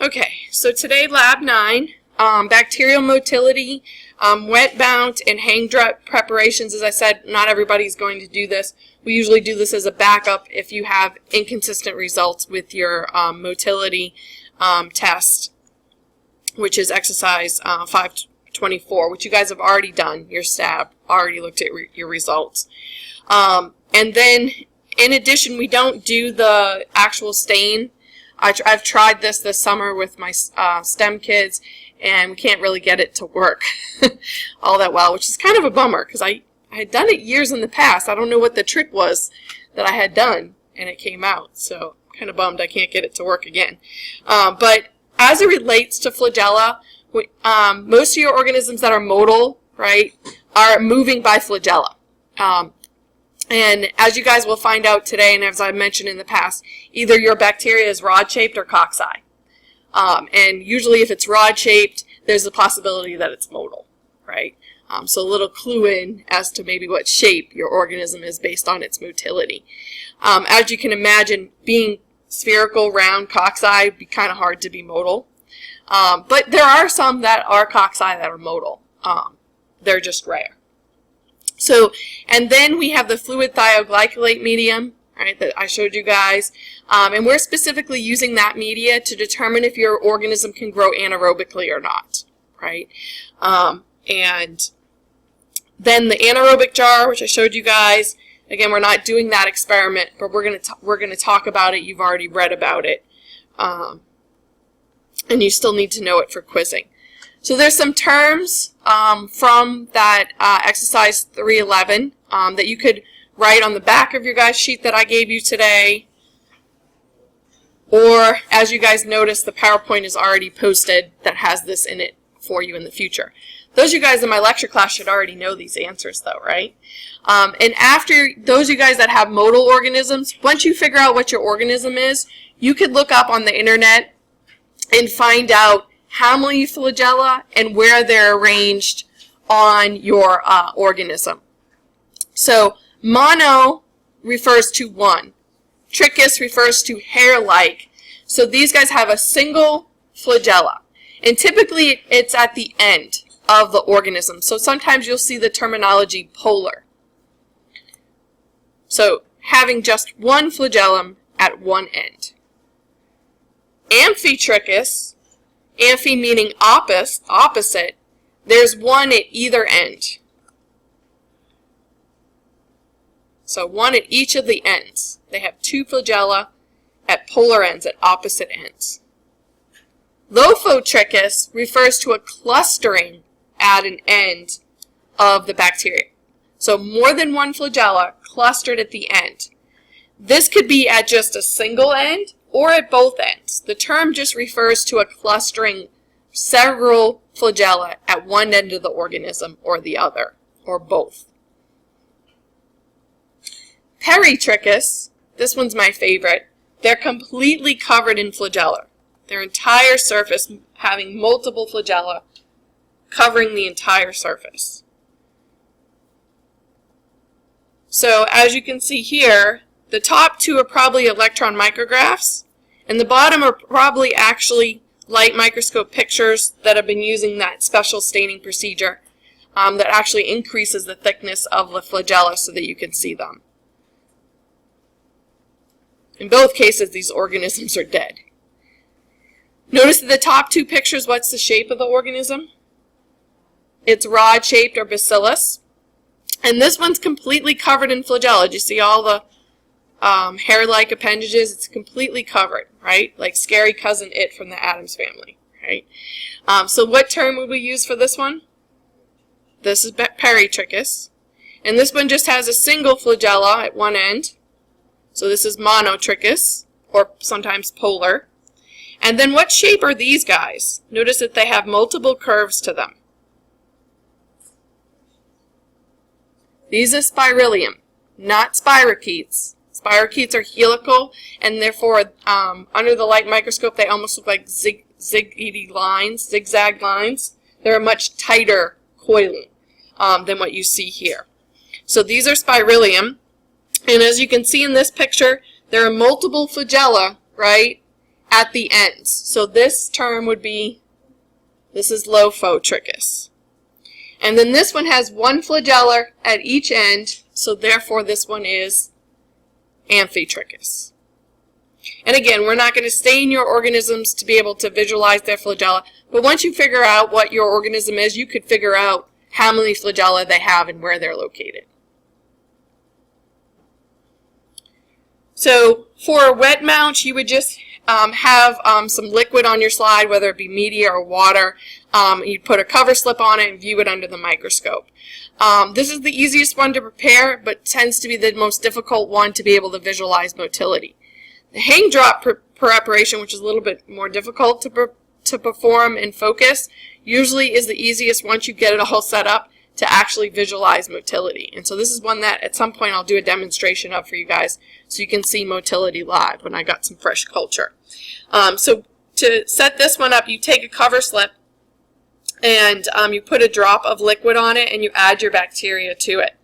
Okay, so today lab 9, bacterial motility, wet mount, and hang drop preparations. As I said, not everybody's going to do this. We usually do this as a backup if you have inconsistent results with your motility test, which is exercise 524, which you guys have already done. Your staff already looked at your results. And then, in addition, we don't do the actual stain. I've tried this summer with my STEM kids, and we can't really get it to work all that well, which is kind of a bummer because I had done it years in the past. I don't know what the trick was that I had done, and it came out. So I'm kind of bummed I can't get it to work again. But as it relates to flagella, most of your organisms that are motile, right, are moving by flagella. And as you guys will find out today, and as I mentioned in the past, either your bacteria is rod-shaped or cocci. And usually if it's rod-shaped, there's a possibility that it's motile, right? So a little clue in as to maybe what shape your organism is based on its motility. As you can imagine, being spherical, round, cocci would be kind of hard to be motile. But there are some that are cocci that are motile. They're just rare. So, and then we have the fluid thioglycollate medium, right, that I showed you guys. And we're specifically using that media to determine if your organism can grow anaerobically or not, right? And then the anaerobic jar, which I showed you guys. Again, we're not doing that experiment, but we're gonna talk about it. You've already read about it, and you still need to know it for quizzing. So there's some terms from that exercise 311 that you could write on the back of your guys' sheet that I gave you today. Or, as you guys notice, the PowerPoint is already posted that has this in it for you in the future. Those of you guys in my lecture class should already know these answers though, right? And after those of you guys that have motile organisms, once you figure out what your organism is, you could look up on the internet and find out how many flagella and where they're arranged on your organism. So mono refers to one. Trichus refers to hair-like. So these guys have a single flagella. And typically it's at the end of the organism. So sometimes you'll see the terminology polar. So having just one flagellum at one end. Amphitrichus, amphi meaning opposite, there's one at either end. So one at each of the ends. They have two flagella at polar ends, at opposite ends. Lophotrichus refers to a clustering at an end of the bacteria. So more than one flagella clustered at the end. This could be at just a single end or at both ends. The term just refers to a clustering several flagella at one end of the organism or the other, or both. Peritrichus, this one's my favorite, they're completely covered in flagella. Their entire surface having multiple flagella covering the entire surface. So as you can see here, the top two are probably electron micrographs, and the bottom are probably actually light microscope pictures that have been using that special staining procedure that actually increases the thickness of the flagella so that you can see them. In both cases, these organisms are dead. Notice that the top two pictures, what's the shape of the organism? It's rod-shaped or bacillus. And this one's completely covered in flagella. Do you see all the hair-like appendages? It's completely covered, right? Like scary cousin It from the Addams Family, right? So what term would we use for this one? This is peritrichus. And this one just has a single flagella at one end. So this is monotrichus, or sometimes polar. And then what shape are these guys? Notice that they have multiple curves to them. These are spirillum, not spirochetes. Spirochetes are helical, and therefore, under the light microscope, they almost look like zigzag lines. They're a much tighter coiling than what you see here. So these are spirillum, and as you can see in this picture, there are multiple flagella, right, at the ends. So this term would be, this is Lophotrichus. And then this one has one flagellar at each end, so therefore this one is Amphitrichus. And again, we're not going to stain your organisms to be able to visualize their flagella, but once you figure out what your organism is, you could figure out how many flagella they have and where they're located. So for a wet mount, you would just have some liquid on your slide, whether it be media or water. You'd put a cover slip on it and view it under the microscope. This is the easiest one to prepare, but tends to be the most difficult one to be able to visualize motility. The hang drop preparation, which is a little bit more difficult to perform and focus, usually is the easiest once you get it all set up to actually visualize motility. And so this is one that at some point I'll do a demonstration of for you guys so you can see motility live when I got some fresh culture. So to set this one up, you take a cover slip and you put a drop of liquid on it and you add your bacteria to it.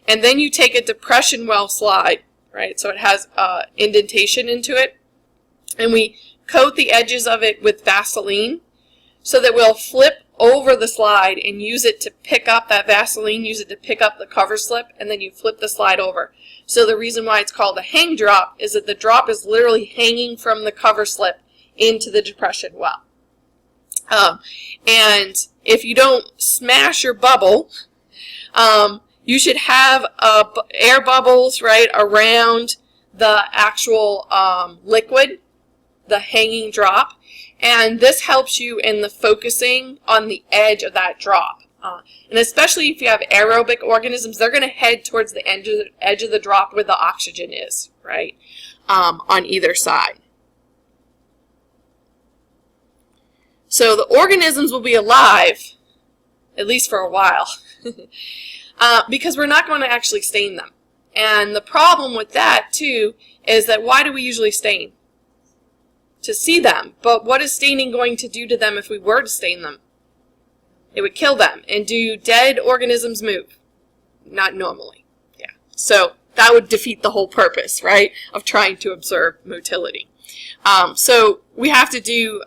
And then you take a depression well slide, right? So it has indentation into it. And we coat the edges of it with Vaseline so that we'll flip over the slide and use it to pick up that Vaseline, use it to pick up the cover slip, and then you flip the slide over. So the reason why it's called a hang drop is that the drop is literally hanging from the cover slip into the depression well. And if you don't smash your bubble, you should have air bubbles right around the actual liquid, the hanging drop. And this helps you in the focusing on the edge of that drop. And especially if you have aerobic organisms, they're going to head towards the edge of the drop where the oxygen is, right, on either side. So the organisms will be alive, at least for a while, because we're not going to actually stain them. And the problem with that, too, is that why do we usually stain? To see them. But what is staining going to do to them if we were to stain them? It would kill them. And do dead organisms move? Not normally. Yeah. So that would defeat the whole purpose, right, of trying to observe motility. So we have to do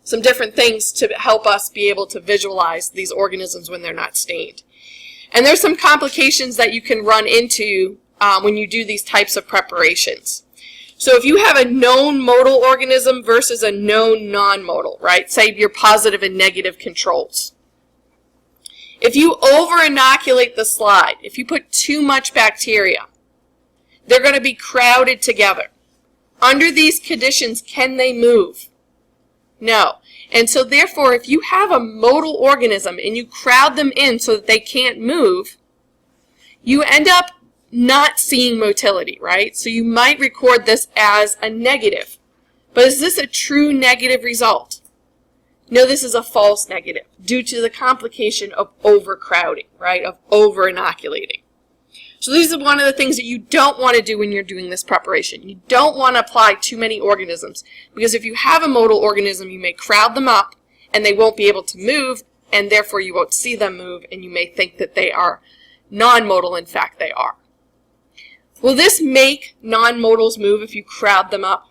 some different things to help us be able to visualize these organisms when they're not stained. And there's some complications that you can run into when you do these types of preparations. So if you have a known motile organism versus a known non-motile, right? Say you're positive and negative controls. If you over-inoculate the slide, if you put too much bacteria, they're going to be crowded together. Under these conditions, can they move? No. And so therefore, if you have a motile organism and you crowd them in so that they can't move, you end up not seeing motility, right? So you might record this as a negative. But is this a true negative result? No, this is a false negative due to the complication of overcrowding, right? Of over-inoculating. So these are one of the things that you don't want to do when you're doing this preparation. You don't want to apply too many organisms because if you have a motile organism, you may crowd them up and they won't be able to move and therefore you won't see them move and you may think that they are non-motile. In fact, they are. Will this make non-motiles move if you crowd them up?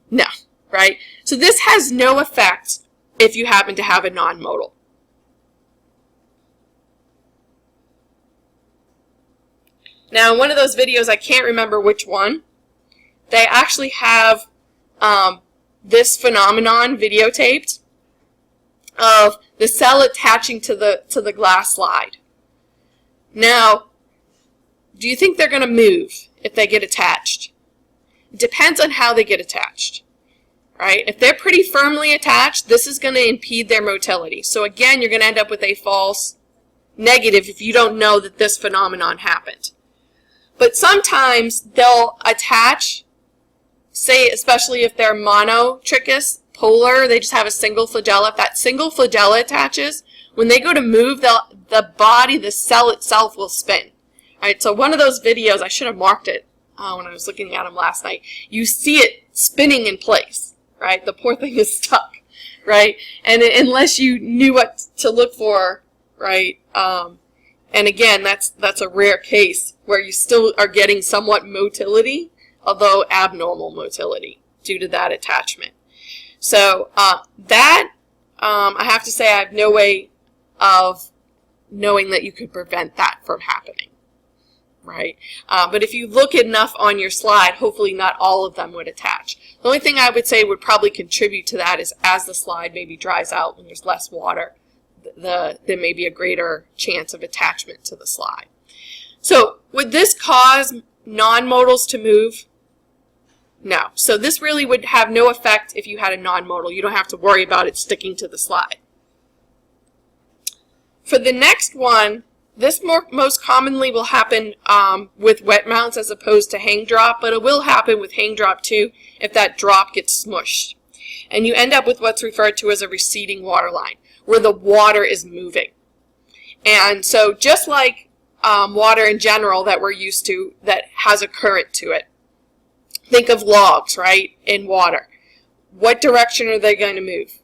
No, right? So this has no effect if you happen to have a non-motile. Now, in one of those videos, I can't remember which one, they actually have this phenomenon videotaped of the cell attaching to the glass slide. Now, do you think they're going to move if they get attached? It depends on how they get attached, right? If they're pretty firmly attached, this is going to impede their motility. So again, you're going to end up with a false negative if you don't know that this phenomenon happened. But sometimes they'll attach, say especially if they're monotrichous, polar, they just have a single flagella. If that single flagella attaches, when they go to move, the body, the cell itself will spin. All right, so one of those videos, I should have marked it when I was looking at them last night. You see it spinning in place, right? The poor thing is stuck, right? And unless you knew what to look for, right? And again, that's a rare case where you still are getting somewhat motility although abnormal motility due to that attachment. So I have to say I have no way of knowing that you could prevent that from happening, right? But if you look enough on your slide, hopefully not all of them would attach. The only thing I would say would probably contribute to that is as the slide maybe dries out and there's less water, there may be a greater chance of attachment to the slide. So would this cause non-modals to move? No. So this really would have no effect if you had a non-modal. You don't have to worry about it sticking to the slide. For the next one, this most commonly will happen with wet mounts as opposed to hang drop, but it will happen with hang drop too if that drop gets smushed. And you end up with what's referred to as a receding water line, where the water is moving. And so just like water in general that we're used to that has a current to it, think of logs, right, in water. What direction are they going to move?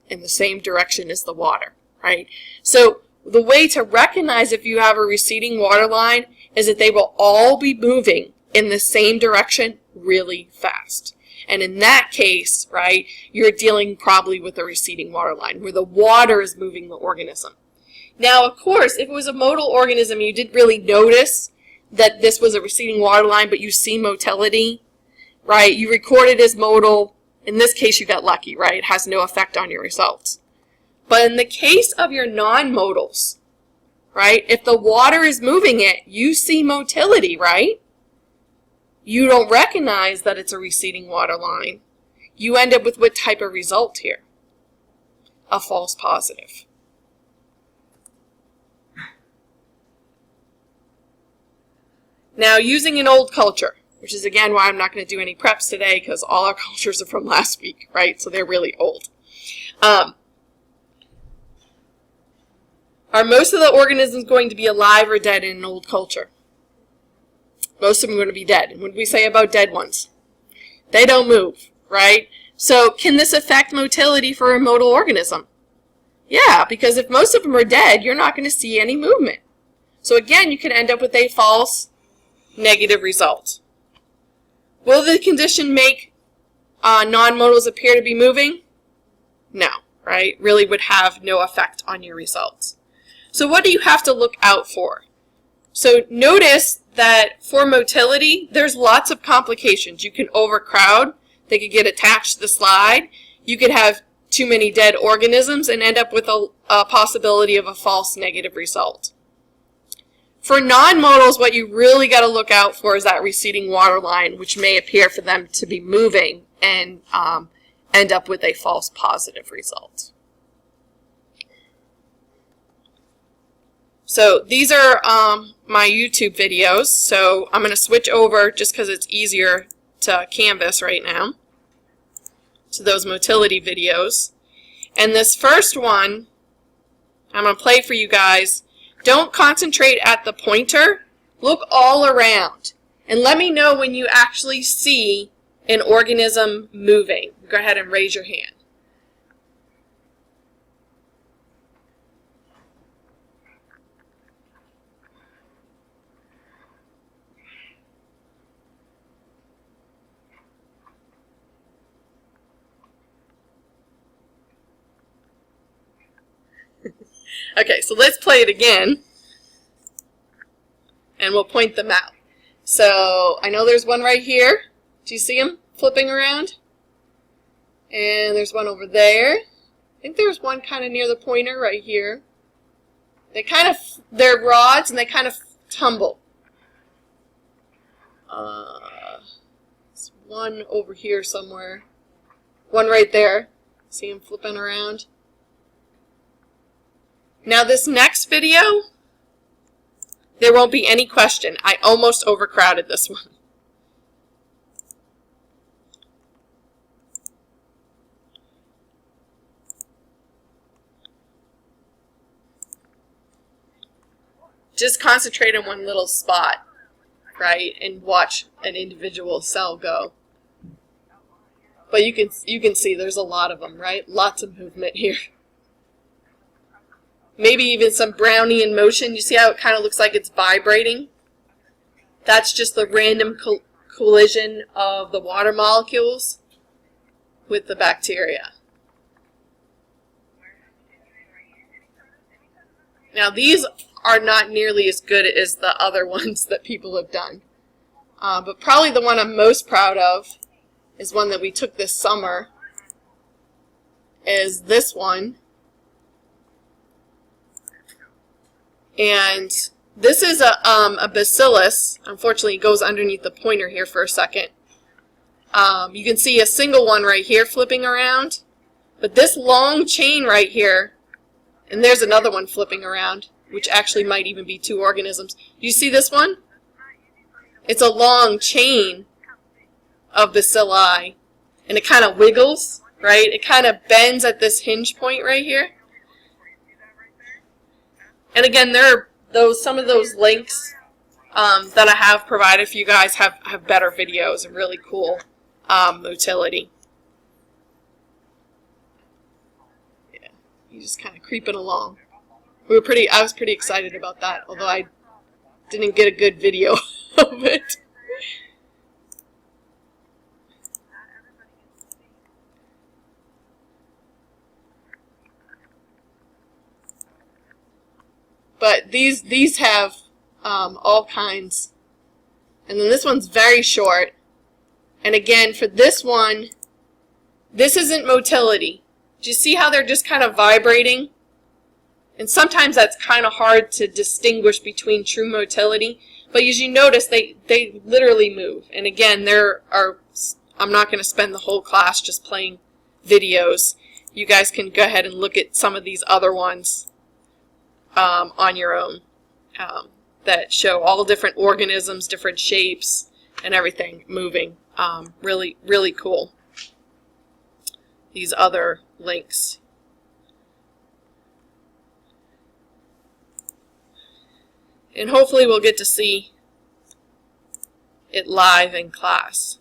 In the same direction as the water, right? So the way to recognize if you have a receding water line is that they will all be moving in the same direction really fast. And in that case, right, you're dealing probably with a receding water line where the water is moving the organism. Now, of course, if it was a modal organism, you didn't really notice that this was a receding water line, but you see motility, right? You record it as modal. In this case, you got lucky, right? It has no effect on your results. But in the case of your non-modals, right, if the water is moving it, you see motility, right? You don't recognize that it's a receding water line. You end up with what type of result here? A false positive. Now, using an old culture, which is again why I'm not going to do any preps today because all our cultures are from last week, right? So they're really old. Are most of the organisms going to be alive or dead in an old culture? Most of them are going to be dead. And what do we say about dead ones? They don't move, right? So can this affect motility for a modal organism? Yeah, because if most of them are dead, you're not going to see any movement. So again, you can end up with a false negative result. Will the condition make non-modals appear to be moving? No, right? Really would have no effect on your results. So what do you have to look out for? So notice that for motility, there's lots of complications. You can overcrowd. They could get attached to the slide. You could have too many dead organisms and end up with a possibility of a false negative result. For non-modals, what you really got to look out for is that receding water line, which may appear for them to be moving and end up with a false positive result. So these are my YouTube videos. So I'm going to switch over just because it's easier to canvas right now to those motility videos. And this first one, I'm going to play for you guys. Don't concentrate at the pointer. Look all around. And let me know when you actually see an organism moving. Go ahead and raise your hand. Okay, so let's play it again, and we'll point them out. So I know there's one right here. Do you see them flipping around? And there's one over there. I think there's one kind of near the pointer right here. They're rods, and they kind of tumble. There's one over here somewhere. One right there. See them flipping around? Now this next video, there won't be any question. I almost overcrowded this one. Just concentrate on one little spot, right, and watch an individual cell go. But you can see there's a lot of them, right? Lots of movement here. Maybe even some Brownian motion. You see how it kind of looks like it's vibrating? That's just the random collision of the water molecules with the bacteria. Now these are not nearly as good as the other ones that people have done. But probably the one I'm most proud of is one that we took this summer, is this one. And this is a bacillus. Unfortunately, it goes underneath the pointer here for a second. You can see a single one right here flipping around. But this long chain right here, and there's another one flipping around, which actually might even be two organisms. Do you see this one? It's a long chain of bacilli, and it kind of wiggles, right? It kind of bends at this hinge point right here. And again, there are some of those links that I have provided for you guys have better videos and really cool motility. Yeah, he's just kind of creeping along. I was pretty excited about that, although I didn't get a good video of it. But these have all kinds. And then this one's very short. And again, for this one, this isn't motility. Do you see how they're just kind of vibrating? And sometimes that's kind of hard to distinguish between true motility. But as you notice, they literally move. And again, I'm not going to spend the whole class just playing videos. You guys can go ahead and look at some of these other ones on your own that show all different organisms, different shapes, and everything moving. Really, really cool. These other links. And hopefully we'll get to see it live in class.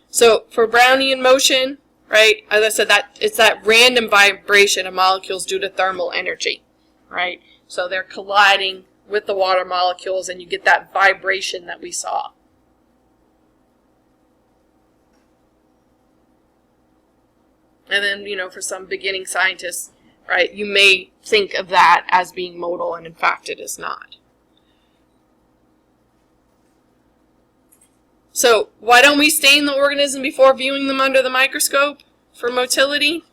So for Brownian motion, right, as I said, it's that random vibration of molecules due to thermal energy, right? So they're colliding with the water molecules and you get that vibration that we saw. And then, for some beginning scientists, right, you may think of that as being modal, and in fact it is not. So why don't we stain the organism before viewing them under the microscope for motility?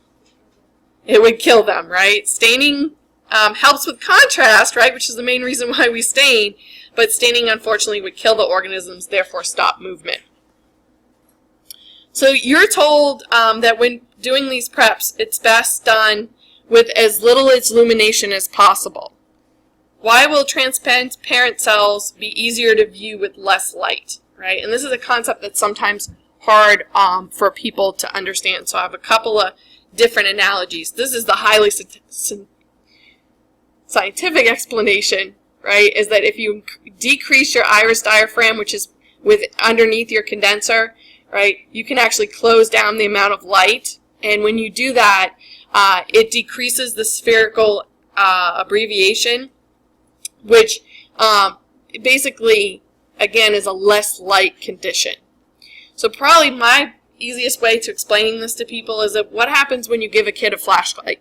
It would kill them, right? Staining helps with contrast, right, which is the main reason why we stain, but staining unfortunately would kill the organisms, therefore stop movement. So you're told that when doing these preps, it's best done with as little illumination as possible. Why will transparent cells be easier to view with less light? Right? And this is a concept that's sometimes hard for people to understand. So I have a couple of different analogies. This is the highly scientific explanation, right? Is that if you decrease your iris diaphragm, which is underneath your condenser, right, you can actually close down the amount of light. And when you do that, it decreases the spherical abbreviation, which basically, again, is a less light condition. So probably my easiest way to explaining this to people is that what happens when you give a kid a flashlight?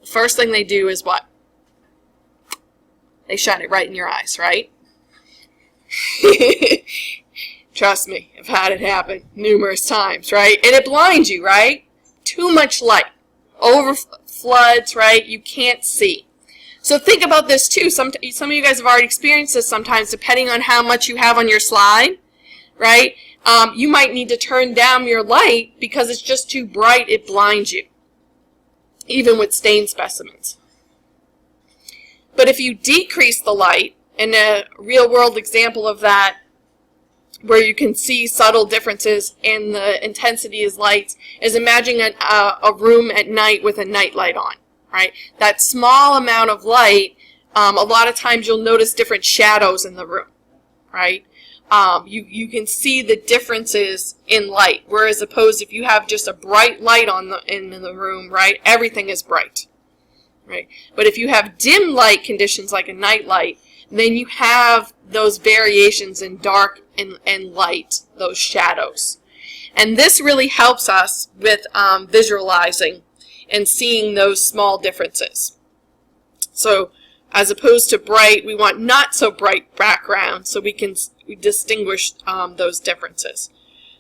The first thing they do is what? They shine it right in your eyes, right? Trust me, I've had it happen numerous times, right? And it blinds you, right? Too much light. Over floods, right? You can't see. So think about this too. Some of you guys have already experienced this sometimes, depending on how much you have on your slide, right? You might need to turn down your light because it's just too bright, it blinds you, even with stained specimens. But if you decrease the light, and a real-world example of that, where you can see subtle differences in the intensity of lights, is imagine a room at night with a night light on. Right? That small amount of light, a lot of times you'll notice different shadows in the room, right? You can see the differences in light, whereas opposed if you have just a bright light in the room, right, everything is bright, right? But if you have dim light conditions like a night light, then you have those variations in dark and light, those shadows. And this really helps us with visualizing and seeing those small differences. So as opposed to bright, we want not so bright background so we can distinguish those differences.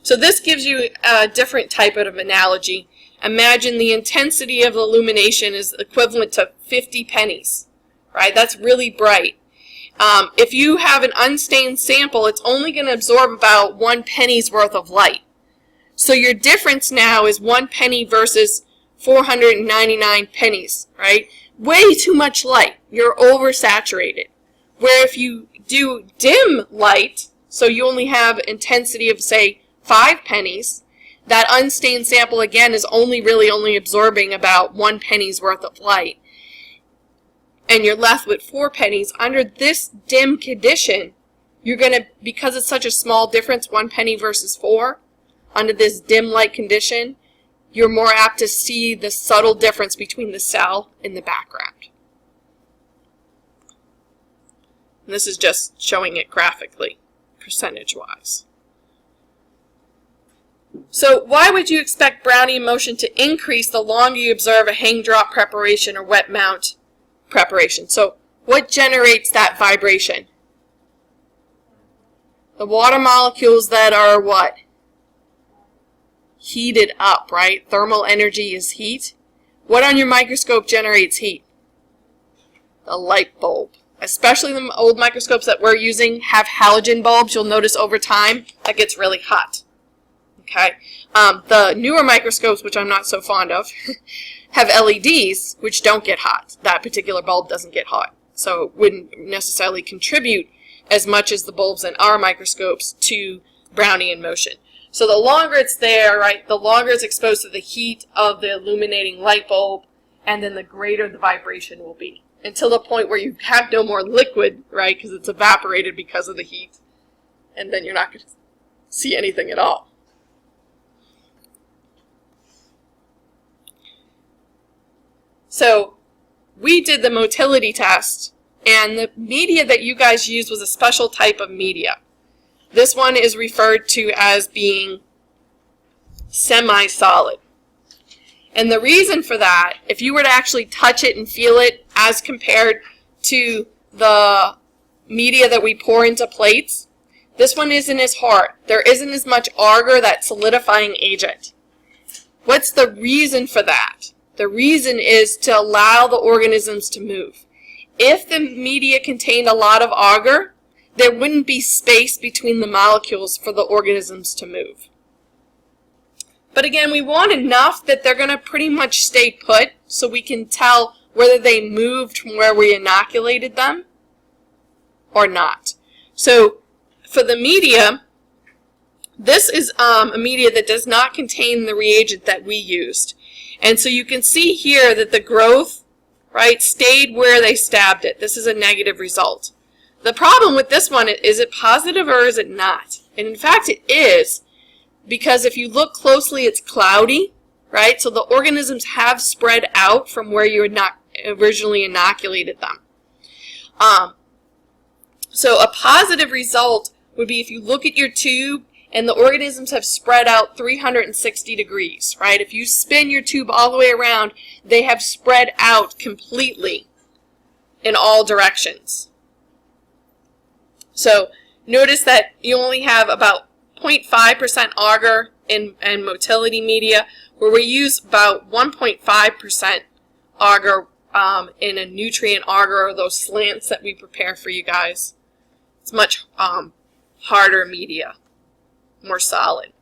So this gives you a different type of analogy. Imagine the intensity of illumination is equivalent to 50 pennies, right? That's really bright. If you have an unstained sample, it's only going to absorb about 1 penny's worth of light. So your difference now is 1 penny versus 499 pennies, right? Way too much light. You're oversaturated. Where if you do dim light, so you only have intensity of, say, 5 pennies, that unstained sample, again, is only absorbing about 1 penny's worth of light. And you're left with 4 pennies. Under this dim condition, you're going to, because it's such a small difference, 1 penny versus 4, under this dim light condition, you're more apt to see the subtle difference between the cell and the background. And this is just showing it graphically, percentage-wise. So why would you expect Brownian motion to increase the longer you observe a hang drop preparation or wet mount preparation? So what generates that vibration? The water molecules that are what? Heated up, right? Thermal energy is heat. What on your microscope generates heat? The light bulb. Especially the old microscopes that we're using have halogen bulbs. You'll notice over time that gets really hot. Okay. The newer microscopes, which I'm not so fond of, have LEDs, which don't get hot. That particular bulb doesn't get hot. So it wouldn't necessarily contribute as much as the bulbs in our microscopes to Brownian motion. So the longer it's there, right, the longer it's exposed to the heat of the illuminating light bulb, and then the greater the vibration will be. Until the point where you have no more liquid, right, because it's evaporated because of the heat, and then you're not going to see anything at all. So we did the motility test, and the media that you guys used was a special type of media. This one is referred to as being semi-solid. And the reason for that, if you were to actually touch it and feel it as compared to the media that we pour into plates, this one isn't as hard. There isn't as much agar, that solidifying agent. What's the reason for that? The reason is to allow the organisms to move. If the media contained a lot of agar, there wouldn't be space between the molecules for the organisms to move. But again, we want enough that they're going to pretty much stay put so we can tell whether they moved from where we inoculated them or not. So for the media, this is a media that does not contain the reagent that we used. And so you can see here that the growth, right, stayed where they stabbed it. This is a negative result. The problem with this one, is it positive or is it not? And in fact it is, because if you look closely it's cloudy, right? So the organisms have spread out from where you had not originally inoculated them. So a positive result would be if you look at your tube and the organisms have spread out 360 degrees, right? If you spin your tube all the way around, they have spread out completely in all directions. So notice that you only have about 0.5% agar in motility media, where we use about 1.5% agar in a nutrient agar, or those slants that we prepare for you guys. It's much harder media, more solid.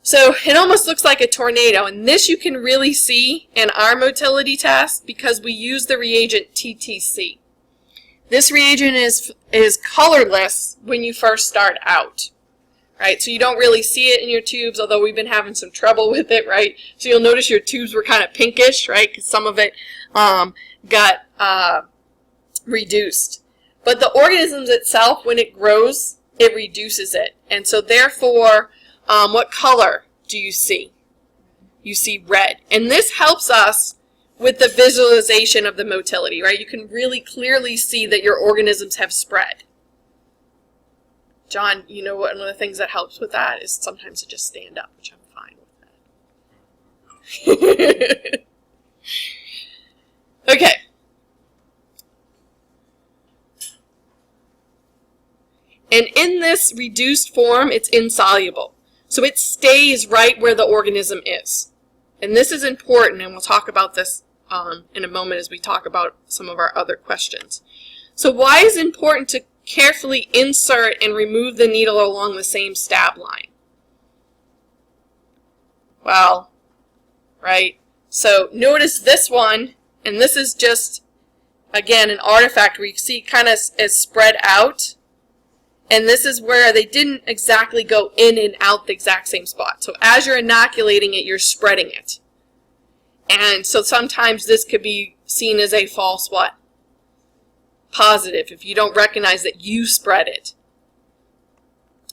So it almost looks like a tornado, and this you can really see in our motility test because we use the reagent TTC. This reagent is colorless when you first start out, right? So you don't really see it in your tubes, although we've been having some trouble with it, right? So you'll notice your tubes were kind of pinkish, right? Because some of it got reduced. But the organisms itself, when it grows, it reduces it. And so therefore, what color do you see? You see red. And this helps us with the visualization of the motility, right? You can really clearly see that your organisms have spread. John, you know, one of the things that helps with that is sometimes to just stand up, which I'm fine with that. Okay. And in this reduced form, it's insoluble. So it stays right where the organism is. And this is important, and we'll talk about this in a moment as we talk about some of our other questions. So why is it important to carefully insert and remove the needle along the same stab line? Well, right, so notice this one, and this is just, again, an artifact where you see it kind of is spread out, and this is where they didn't exactly go in and out the exact same spot. So as you're inoculating it, you're spreading it. And so sometimes this could be seen as a false what? Positive, if you don't recognize that you spread it.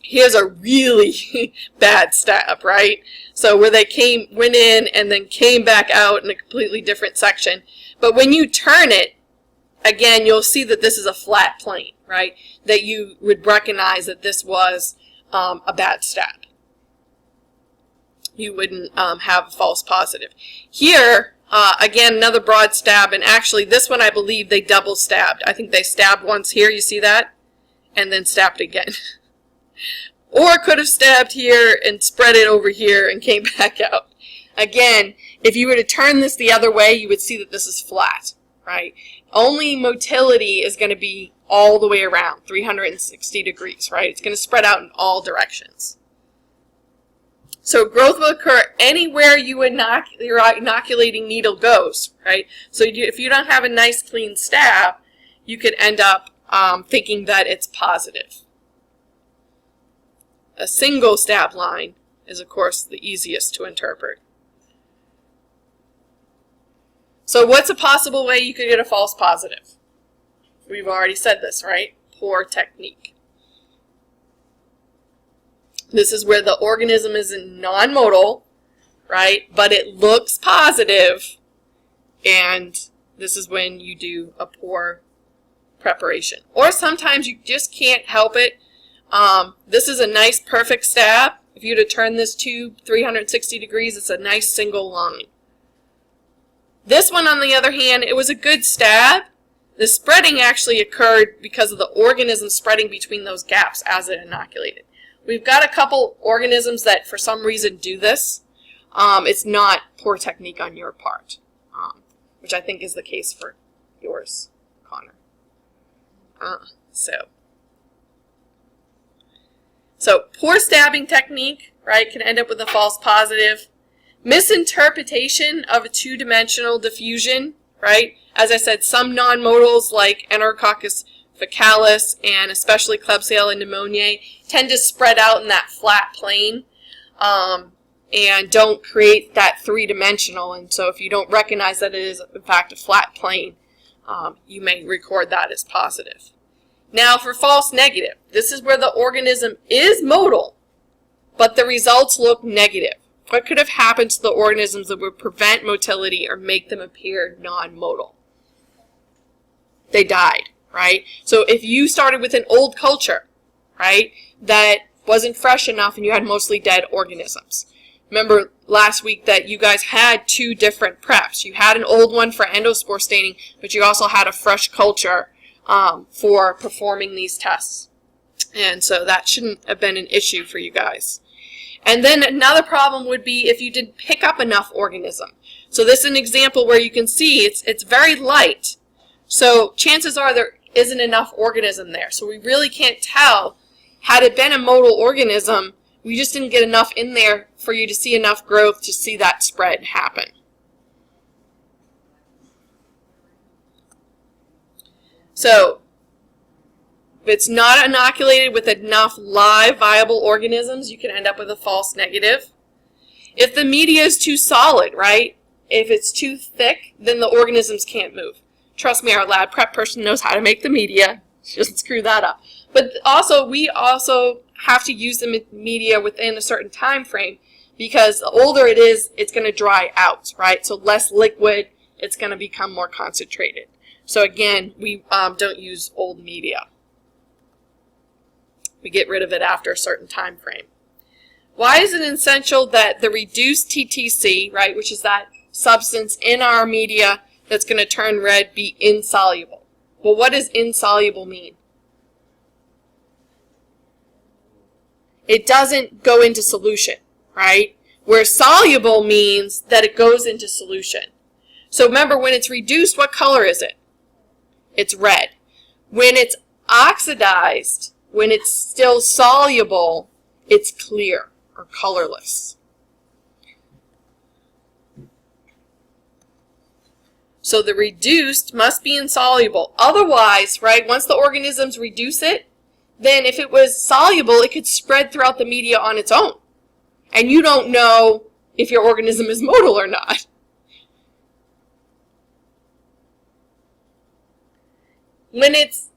Here's a really bad stab, right? So where they went in and then came back out in a completely different section. But when you turn it, again, you'll see that this is a flat plane, right? That you would recognize that this was a bad stab. You wouldn't have a false positive. Here, again, another broad stab, and actually this one I believe they double stabbed. I think they stabbed once here, you see that? And then stabbed again. Or could have stabbed here and spread it over here and came back out. Again, if you were to turn this the other way, you would see that this is flat, right? Only motility is going to be all the way around, 360 degrees, right? It's going to spread out in all directions. So growth will occur anywhere your inoculating needle goes, right? So if you don't have a nice clean stab, you could end up thinking that it's positive. A single stab line is, of course, the easiest to interpret. So what's a possible way you could get a false positive? We've already said this, right? Poor technique. This is where the organism is non-motile, right? But it looks positive, and this is when you do a poor preparation. Or sometimes you just can't help it. This is a nice perfect stab. If you were to turn this tube 360 degrees, it's a nice single line. This one, on the other hand, it was a good stab. The spreading actually occurred because of the organism spreading between those gaps as it inoculated. We've got a couple organisms that for some reason do this. It's not poor technique on your part, which I think is the case for yours, Connor. So poor stabbing technique, right, can end up with a false positive. Misinterpretation of a two-dimensional diffusion, right? As I said, some non-motals like Enterococcus faecalis and especially Klebsiella pneumoniae tend to spread out in that flat plane and don't create that three-dimensional. And so if you don't recognize that it is, in fact, a flat plane, you may record that as positive. Now for false negative, this is where the organism is motile, but the results look negative. What could have happened to the organisms that would prevent motility or make them appear non-motile? They died, right? So if you started with an old culture, right, that wasn't fresh enough and you had mostly dead organisms. Remember last week that you guys had two different preps. You had an old one for endospore staining, but you also had a fresh culture for performing these tests. And so that shouldn't have been an issue for you guys. And then another problem would be if you didn't pick up enough organism. So this is an example where you can see it's very light. So chances are there isn't enough organism there. So we really can't tell. Had it been a motile organism, we just didn't get enough in there for you to see enough growth to see that spread happen. So if it's not inoculated with enough live viable organisms, you can end up with a false negative. If the media is too solid, right? If it's too thick, then the organisms can't move. Trust me, our lab prep person knows how to make the media. She doesn't screw that up. But also, we also have to use the media within a certain time frame because the older it is, it's going to dry out, right? So less liquid it's going to become more concentrated. So again, we don't use old media. We get rid of it after a certain time frame. Why is it essential that the reduced TTC, right, which is that substance in our media that's going to turn red, be insoluble? Well, what does insoluble mean? It doesn't go into solution, right? Where soluble means that it goes into solution. So remember, when it's reduced, what color is it? It's red. When it's oxidized, when it's still soluble, it's clear or colorless. So the reduced must be insoluble. Otherwise, right, once the organisms reduce it, then if it was soluble, it could spread throughout the media on its own. And you don't know if your organism is motile or not. When it's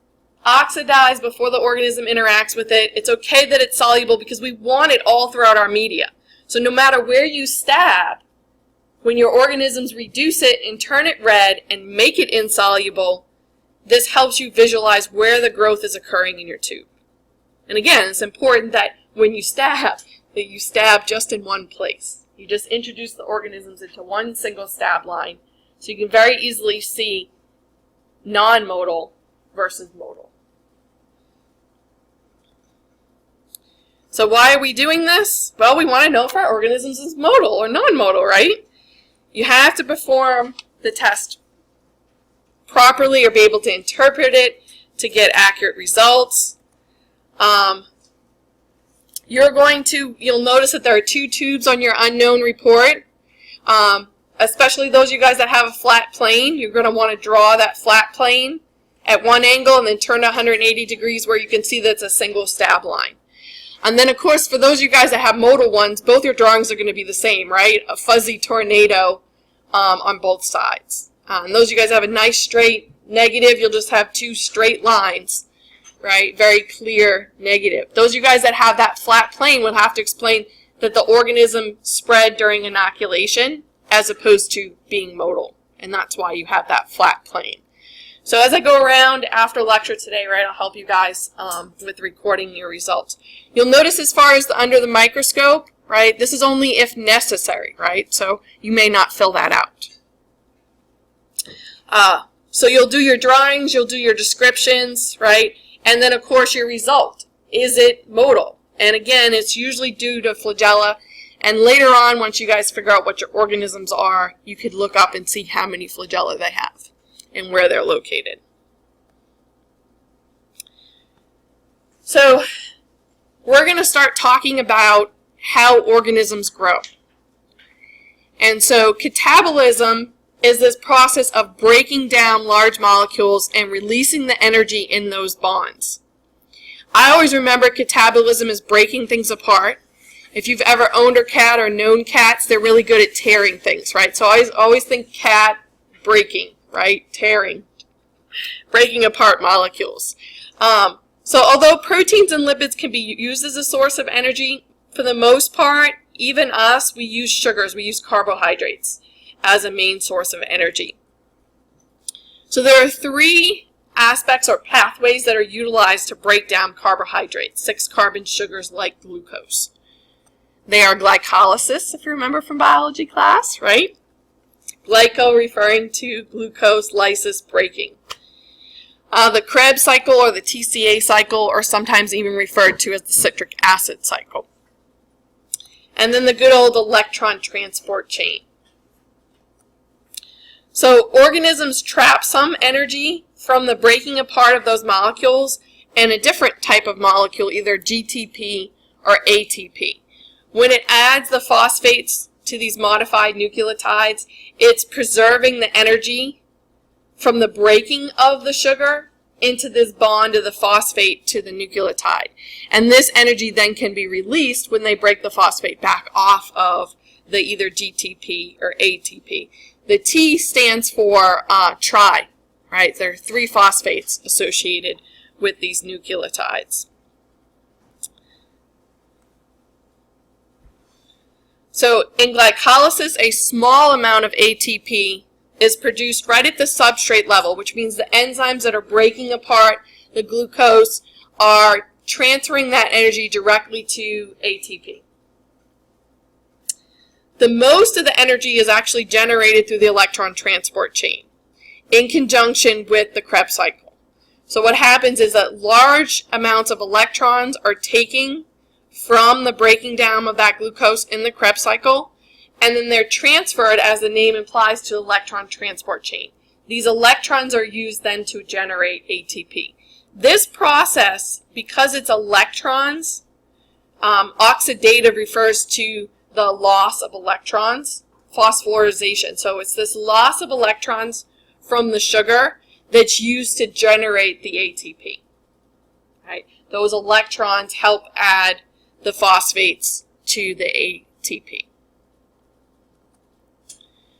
oxidized before the organism interacts with it, it's okay that it's soluble because we want it all throughout our media. So no matter where you stab, when your organisms reduce it and turn it red and make it insoluble, this helps you visualize where the growth is occurring in your tube. And again, it's important that when you stab, that you stab just in one place. You just introduce the organisms into one single stab line, so you can very easily see non-motile versus motile. So why are we doing this? Well, we want to know if our organisms is motile or non-motile, right? You have to perform the test properly or be able to interpret it to get accurate results. You'll notice that there are 2 tubes on your unknown report. Especially those of you guys that have a flat plane, you're going to want to draw that flat plane at one angle and then turn to 180 degrees where you can see that it's a single stab line. And then, of course, for those of you guys that have motile ones, both your drawings are going to be the same, right? A fuzzy tornado on both sides. And those of you guys that have a nice straight negative, you'll just have 2 straight lines, right? Very clear negative. Those of you guys that have that flat plane will have to explain that the organism spread during inoculation as opposed to being motile. And that's why you have that flat plane. So as I go around after lecture today, right, I'll help you guys with recording your results. You'll notice as far as under the microscope, right, this is only if necessary, right? So you may not fill that out. So you'll do your drawings, you'll do your descriptions, right? And then, of course, your result. Is it motile? And again, it's usually due to flagella. And later on, once you guys figure out what your organisms are, you could look up and see how many flagella they have and where they're located. So we're going to start talking about how organisms grow. And so catabolism is this process of breaking down large molecules and releasing the energy in those bonds. I always remember catabolism as breaking things apart. If you've ever owned a cat or known cats, they're really good at tearing things, right? So I always think cat breaking, right? Tearing, breaking apart molecules. So although proteins and lipids can be used as a source of energy, for the most part, even us, we use sugars, we use carbohydrates as a main source of energy. So there are 3 aspects or pathways that are utilized to break down carbohydrates, 6-carbon sugars like glucose. They are glycolysis, if you remember from biology class, right? Glyco referring to glucose, lysis, breaking. The Krebs cycle or the TCA cycle, or sometimes even referred to as the citric acid cycle. And then the good old electron transport chain. So organisms trap some energy from the breaking apart of those molecules in a different type of molecule, either GTP or ATP. When it adds the phosphates to these modified nucleotides, it's preserving the energy from the breaking of the sugar into this bond of the phosphate to the nucleotide. And this energy then can be released when they break the phosphate back off of the either GTP or ATP. The T stands for tri, right? There are 3 phosphates associated with these nucleotides. So in glycolysis, a small amount of ATP is produced right at the substrate level, which means the enzymes that are breaking apart the glucose are transferring that energy directly to ATP. The most of the energy is actually generated through the electron transport chain in conjunction with the Krebs cycle. So what happens is that large amounts of electrons are taken from the breaking down of that glucose in the Krebs cycle, and then they're transferred, as the name implies, to the electron transport chain. These electrons are used then to generate ATP. This process, because it's electrons, oxidative refers to the loss of electrons, phosphorylation. So it's this loss of electrons from the sugar that's used to generate the ATP. Right? Those electrons help add the phosphates to the ATP.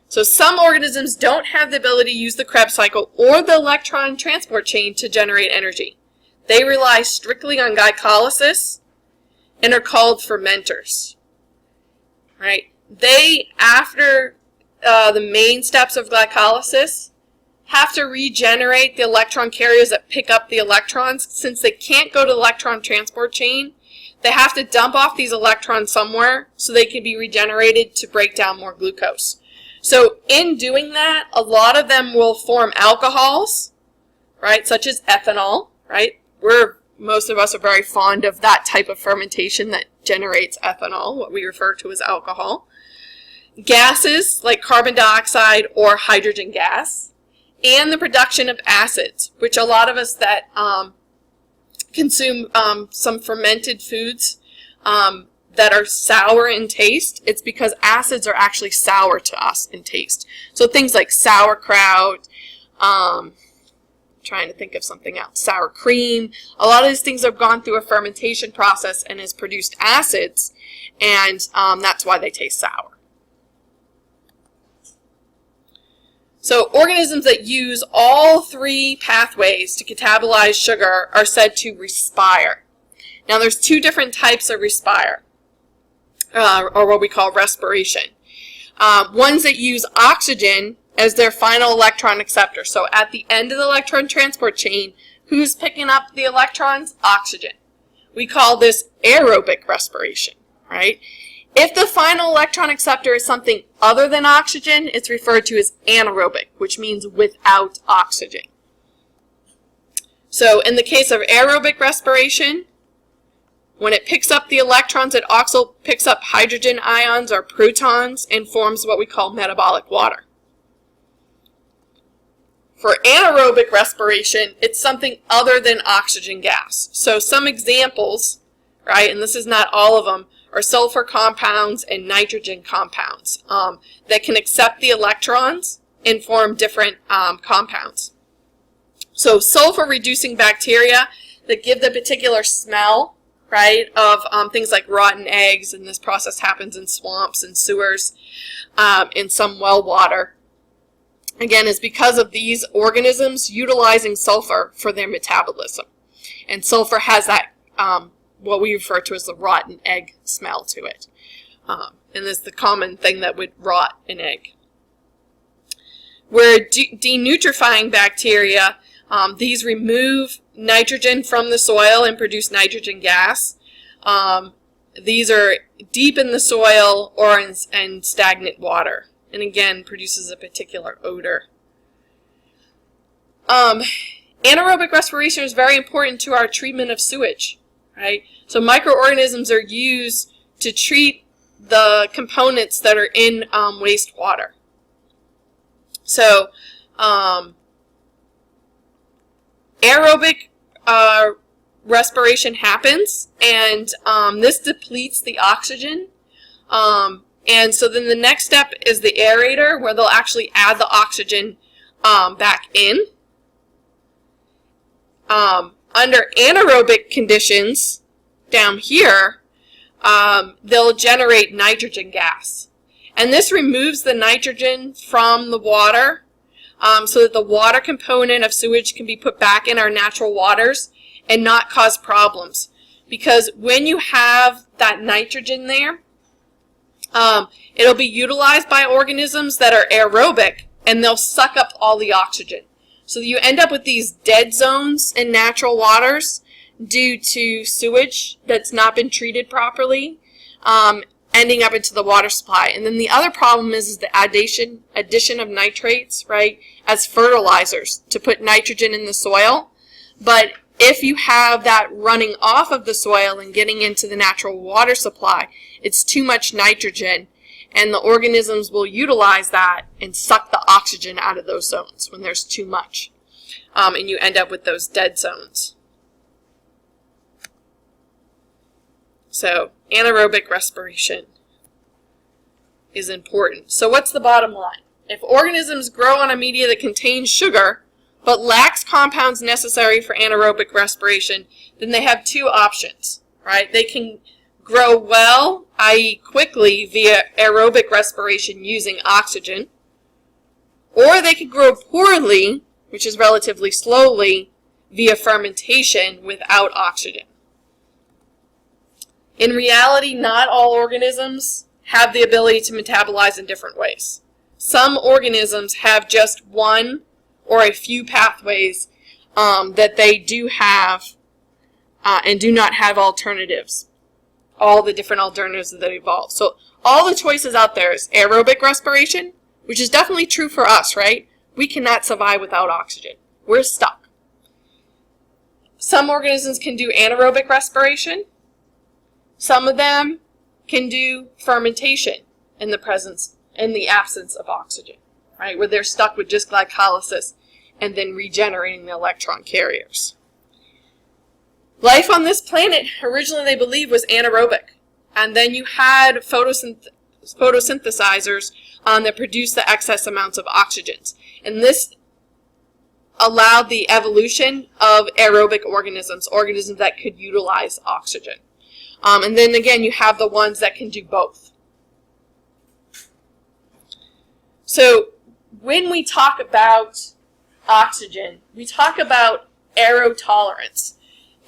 So some organisms don't have the ability to use the Krebs cycle or the electron transport chain to generate energy. They rely strictly on glycolysis and are called fermenters. Right? They, after the main steps of glycolysis, have to regenerate the electron carriers that pick up the electrons. Since they can't go to the electron transport chain, they have to dump off these electrons somewhere so they can be regenerated to break down more glucose. So in doing that, a lot of them will form alcohols, right, such as ethanol, right? Most of us are very fond of that type of fermentation that generates ethanol, what we refer to as alcohol. Gases like carbon dioxide or hydrogen gas, and the production of acids, which a lot of us that consume some fermented foods that are sour in taste, it's because acids are actually sour to us in taste. So things like sauerkraut, trying to think of something else, sour cream, a lot of these things have gone through a fermentation process and has produced acids, and that's why they taste sour. So organisms that use all three pathways to catabolize sugar are said to respire. Now there's two different types of respire, or what we call respiration. Ones that use oxygen as their final electron acceptor. So at the end of the electron transport chain, who's picking up the electrons? Oxygen. We call this aerobic respiration, right? If the final electron acceptor is something other than oxygen, it's referred to as anaerobic, which means without oxygen. So in the case of aerobic respiration, when it picks up the electrons, it also picks up hydrogen ions or protons and forms what we call metabolic water. For anaerobic respiration, it's something other than oxygen gas. So some examples, right, and this is not all of them, are sulfur compounds and nitrogen compounds that can accept the electrons and form different compounds. So sulfur-reducing bacteria that give the particular smell, right, of things like rotten eggs, and this process happens in swamps and sewers, in some well water, again, is because of these organisms utilizing sulfur for their metabolism. And sulfur has that what we refer to as the rotten egg smell to it. And it's the common thing that would rot an egg. Where denutrifying bacteria, these remove nitrogen from the soil and produce nitrogen gas. These are deep in the soil or in stagnant water, and again produces a particular odor. Anaerobic respiration is very important to our treatment of sewage. Right? So microorganisms are used to treat the components that are in wastewater. So aerobic respiration happens, and this depletes the oxygen. And so then the next step is the aerator, where they'll actually add the oxygen back in. Under anaerobic conditions, down here, they'll generate nitrogen gas. And this removes the nitrogen from the water so that the water component of sewage can be put back in our natural waters and not cause problems. Because when you have that nitrogen there, it'll be utilized by organisms that are aerobic, and they'll suck up all the oxygen. So you end up with these dead zones in natural waters due to sewage that's not been treated properly, ending up into the water supply. And then the other problem is the addition of nitrates, right, as fertilizers to put nitrogen in the soil. But if you have that running off of the soil and getting into the natural water supply, it's too much nitrogen, and the organisms will utilize that and suck the oxygen out of those zones when there's too much. And you end up with those dead zones. So anaerobic respiration is important. So what's the bottom line? If organisms grow on a media that contains sugar but lacks compounds necessary for anaerobic respiration, then they have two options, right? They can grow well, i.e. quickly, via aerobic respiration using oxygen, or they could grow poorly, which is relatively slowly, via fermentation without oxygen. In reality, not all organisms have the ability to metabolize in different ways. Some organisms have just one or a few pathways that they do have and do not have alternatives. All the different alternatives that evolve. So all the choices out there is aerobic respiration, which is definitely true for us, right? We cannot survive without oxygen. We're stuck. Some organisms can do anaerobic respiration. Some of them can do fermentation in the absence of oxygen, right? Where they're stuck with just glycolysis and then regenerating the electron carriers. Life on this planet, originally they believed, was anaerobic. And then you had photosynthesizers that produced the excess amounts of oxygens. And this allowed the evolution of aerobic organisms that could utilize oxygen. And then again, you have the ones that can do both. So when we talk about oxygen, we talk about aerotolerance.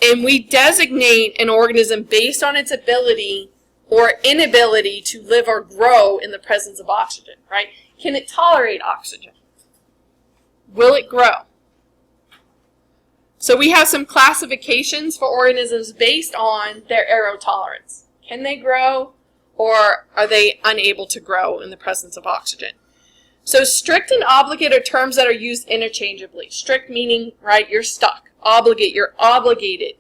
And we designate an organism based on its ability or inability to live or grow in the presence of oxygen, right? Can it tolerate oxygen? Will it grow? So we have some classifications for organisms based on their aerotolerance. Can they grow, or are they unable to grow in the presence of oxygen? So strict and obligate are terms that are used interchangeably. Strict meaning, right, you're stuck. Obligate, you're obligated.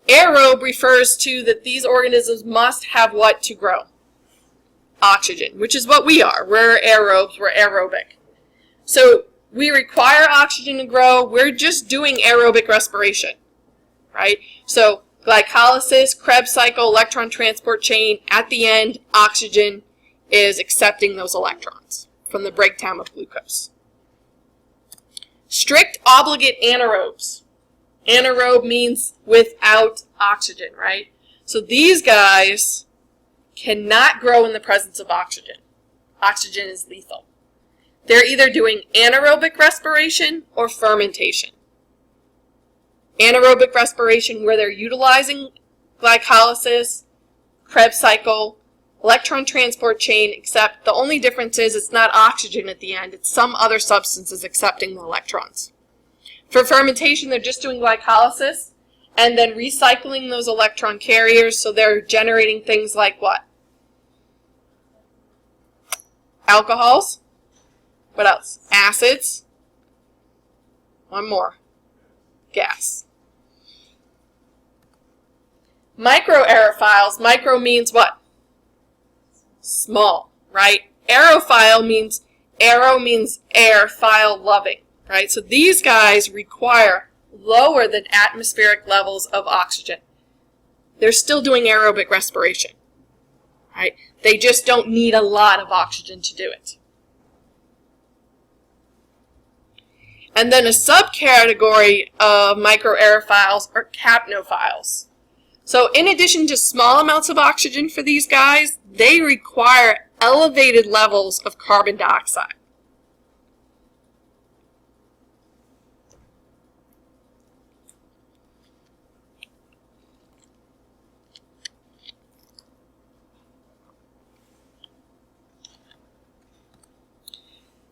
Aerobe refers to that these organisms must have what to grow? Oxygen, which is what we are. We're aerobes, we're aerobic. So we require oxygen to grow. We're just doing aerobic respiration, right? So glycolysis, Krebs cycle, electron transport chain, at the end, oxygen is accepting those electrons from the breakdown of glucose. Strict obligate anaerobes. Anaerobe means without oxygen, right? So these guys cannot grow in the presence of oxygen. Oxygen is lethal. They're either doing anaerobic respiration or fermentation. Anaerobic respiration, where they're utilizing glycolysis, Krebs cycle, electron transport chain, except the only difference is it's not oxygen at the end, it's some other substances accepting the electrons. For fermentation, they're just doing glycolysis and then recycling those electron carriers, so they're generating things like what? Alcohols. What else? Acids. One more. Gas. Microaerophiles. Micro means what? Small, right? Aerophile means, aero means air, phile, loving, right? So these guys require lower than atmospheric levels of oxygen. They're still doing aerobic respiration, right? They just don't need a lot of oxygen to do it. And then a subcategory of microaerophiles are capnophiles. So in addition to small amounts of oxygen for these guys, they require elevated levels of carbon dioxide.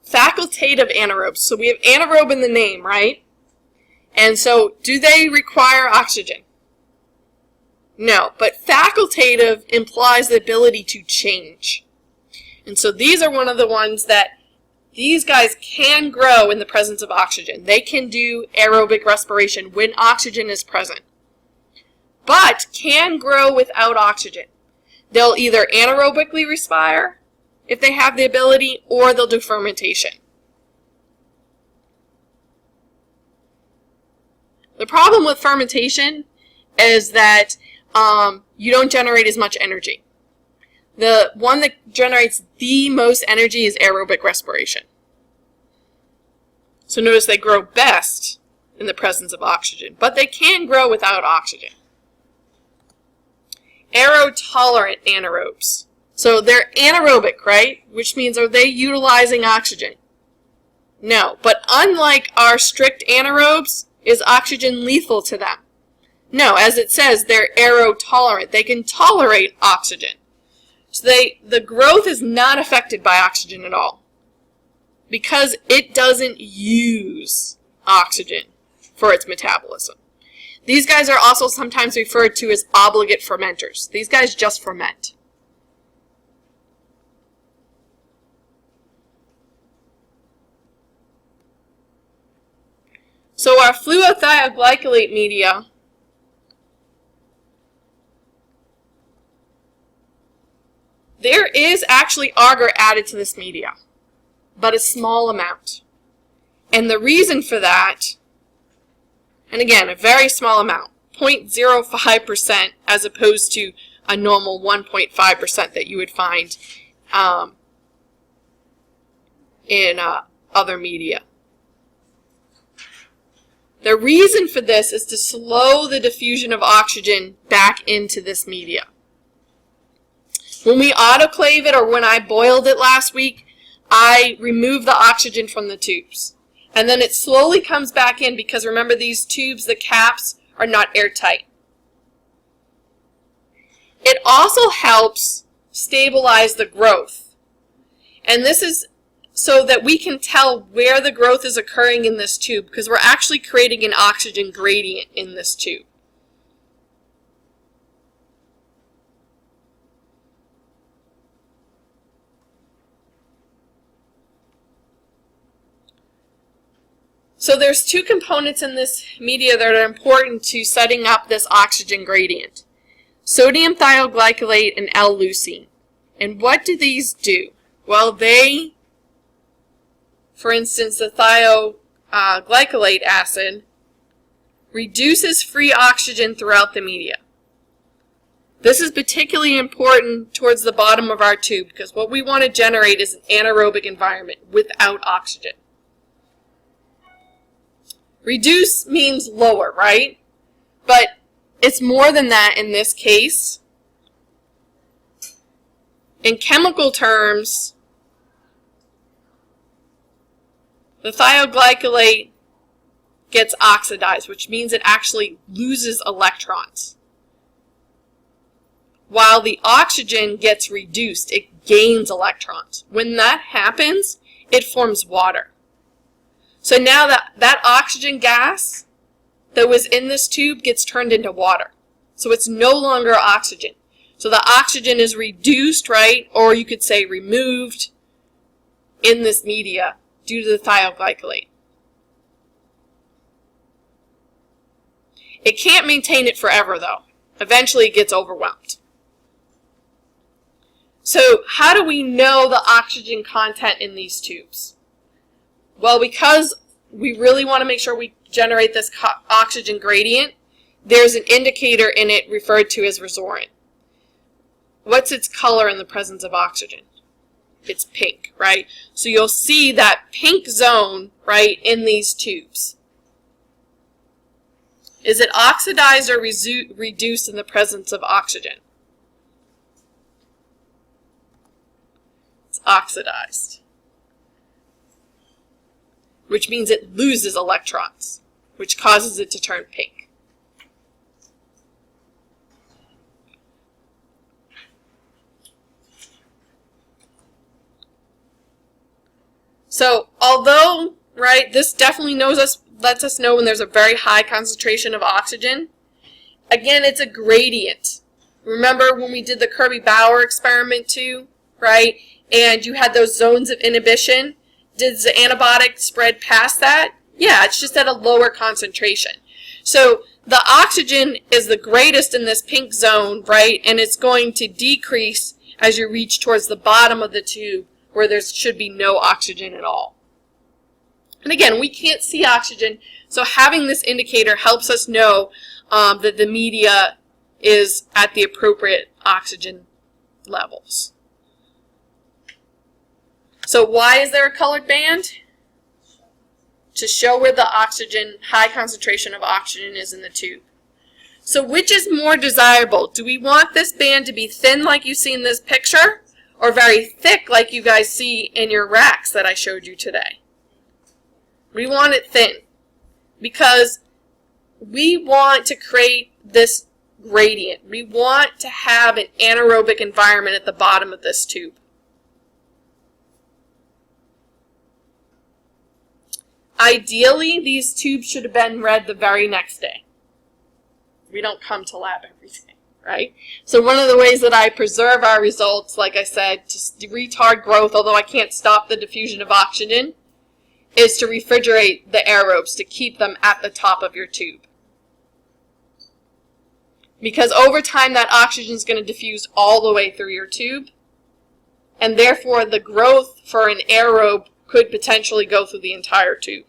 Fact facultative anaerobes. So we have anaerobe in the name, right? And so do they require oxygen? No, but facultative implies the ability to change. And so these are one of the ones that these guys can grow in the presence of oxygen. They can do aerobic respiration when oxygen is present, but can grow without oxygen. They'll either anaerobically respire, if they have the ability, or they'll do fermentation. The problem with fermentation is that you don't generate as much energy. The one that generates the most energy is aerobic respiration. So notice they grow best in the presence of oxygen, but they can grow without oxygen. Aerotolerant anaerobes. So they're anaerobic, right? Which means, are they utilizing oxygen? No, but unlike our strict anaerobes, is oxygen lethal to them? No, as it says, they're aerotolerant. They can tolerate oxygen. So the growth is not affected by oxygen at all because it doesn't use oxygen for its metabolism. These guys are also sometimes referred to as obligate fermenters. These guys just ferment. So our fluothioglycolate media there is actually agar added to this media, but a small amount. And the reason for that, and again, a very small amount, 0.05% as opposed to a normal 1.5% that you would find in other media. The reason for this is to slow the diffusion of oxygen back into this media. When we autoclave it, or when I boiled it last week, I removed the oxygen from the tubes. And then it slowly comes back in because remember these tubes, the caps, are not airtight. It also helps stabilize the growth. And this is so that we can tell where the growth is occurring in this tube, because we're actually creating an oxygen gradient in this tube. So there's two components in this media that are important to setting up this oxygen gradient. Sodium thioglycolate and L-leucine. And what do these do? Well, they, for instance, the thioglycolate acid reduces free oxygen throughout the media. This is particularly important towards the bottom of our tube because what we want to generate is an anaerobic environment without oxygen. Reduce means lower, right? But it's more than that in this case. In chemical terms, the thioglycolate gets oxidized, which means it actually loses electrons. While the oxygen gets reduced, it gains electrons. When that happens, it forms water. So now that oxygen gas that was in this tube gets turned into water. So it's no longer oxygen. So the oxygen is reduced, right? Or you could say removed in this media due to the thioglycolate. It can't maintain it forever, though. Eventually it gets overwhelmed. So how do we know the oxygen content in these tubes? Well, because we really want to make sure we generate this oxygen gradient, there's an indicator in it referred to as resorant. What's its color in the presence of oxygen? It's pink, right? So you'll see that pink zone, right, in these tubes. Is it oxidized or reduced in the presence of oxygen? It's oxidized, which means it loses electrons, which causes it to turn pink. So although, right, this definitely lets us know when there's a very high concentration of oxygen, again, it's a gradient. Remember when we did the Kirby-Bauer experiment too, right? And you had those zones of inhibition. Did the antibiotic spread past that? Yeah, it's just at a lower concentration. So the oxygen is the greatest in this pink zone, right? And it's going to decrease as you reach towards the bottom of the tube where there should be no oxygen at all. And again, we can't see oxygen, so having this indicator helps us know that the media is at the appropriate oxygen levels. So why is there a colored band? To show where the high concentration of oxygen is in the tube. So which is more desirable? Do we want this band to be thin like you see in this picture, or very thick like you guys see in your racks that I showed you today? We want it thin because we want to create this gradient. We want to have an anaerobic environment at the bottom of this tube. Ideally, these tubes should have been read the very next day. We don't come to lab every day, right? So one of the ways that I preserve our results, like I said, to retard growth, although I can't stop the diffusion of oxygen, is to refrigerate the aerobes to keep them at the top of your tube. Because over time, that oxygen is going to diffuse all the way through your tube, and therefore the growth for an aerobe could potentially go through the entire tube.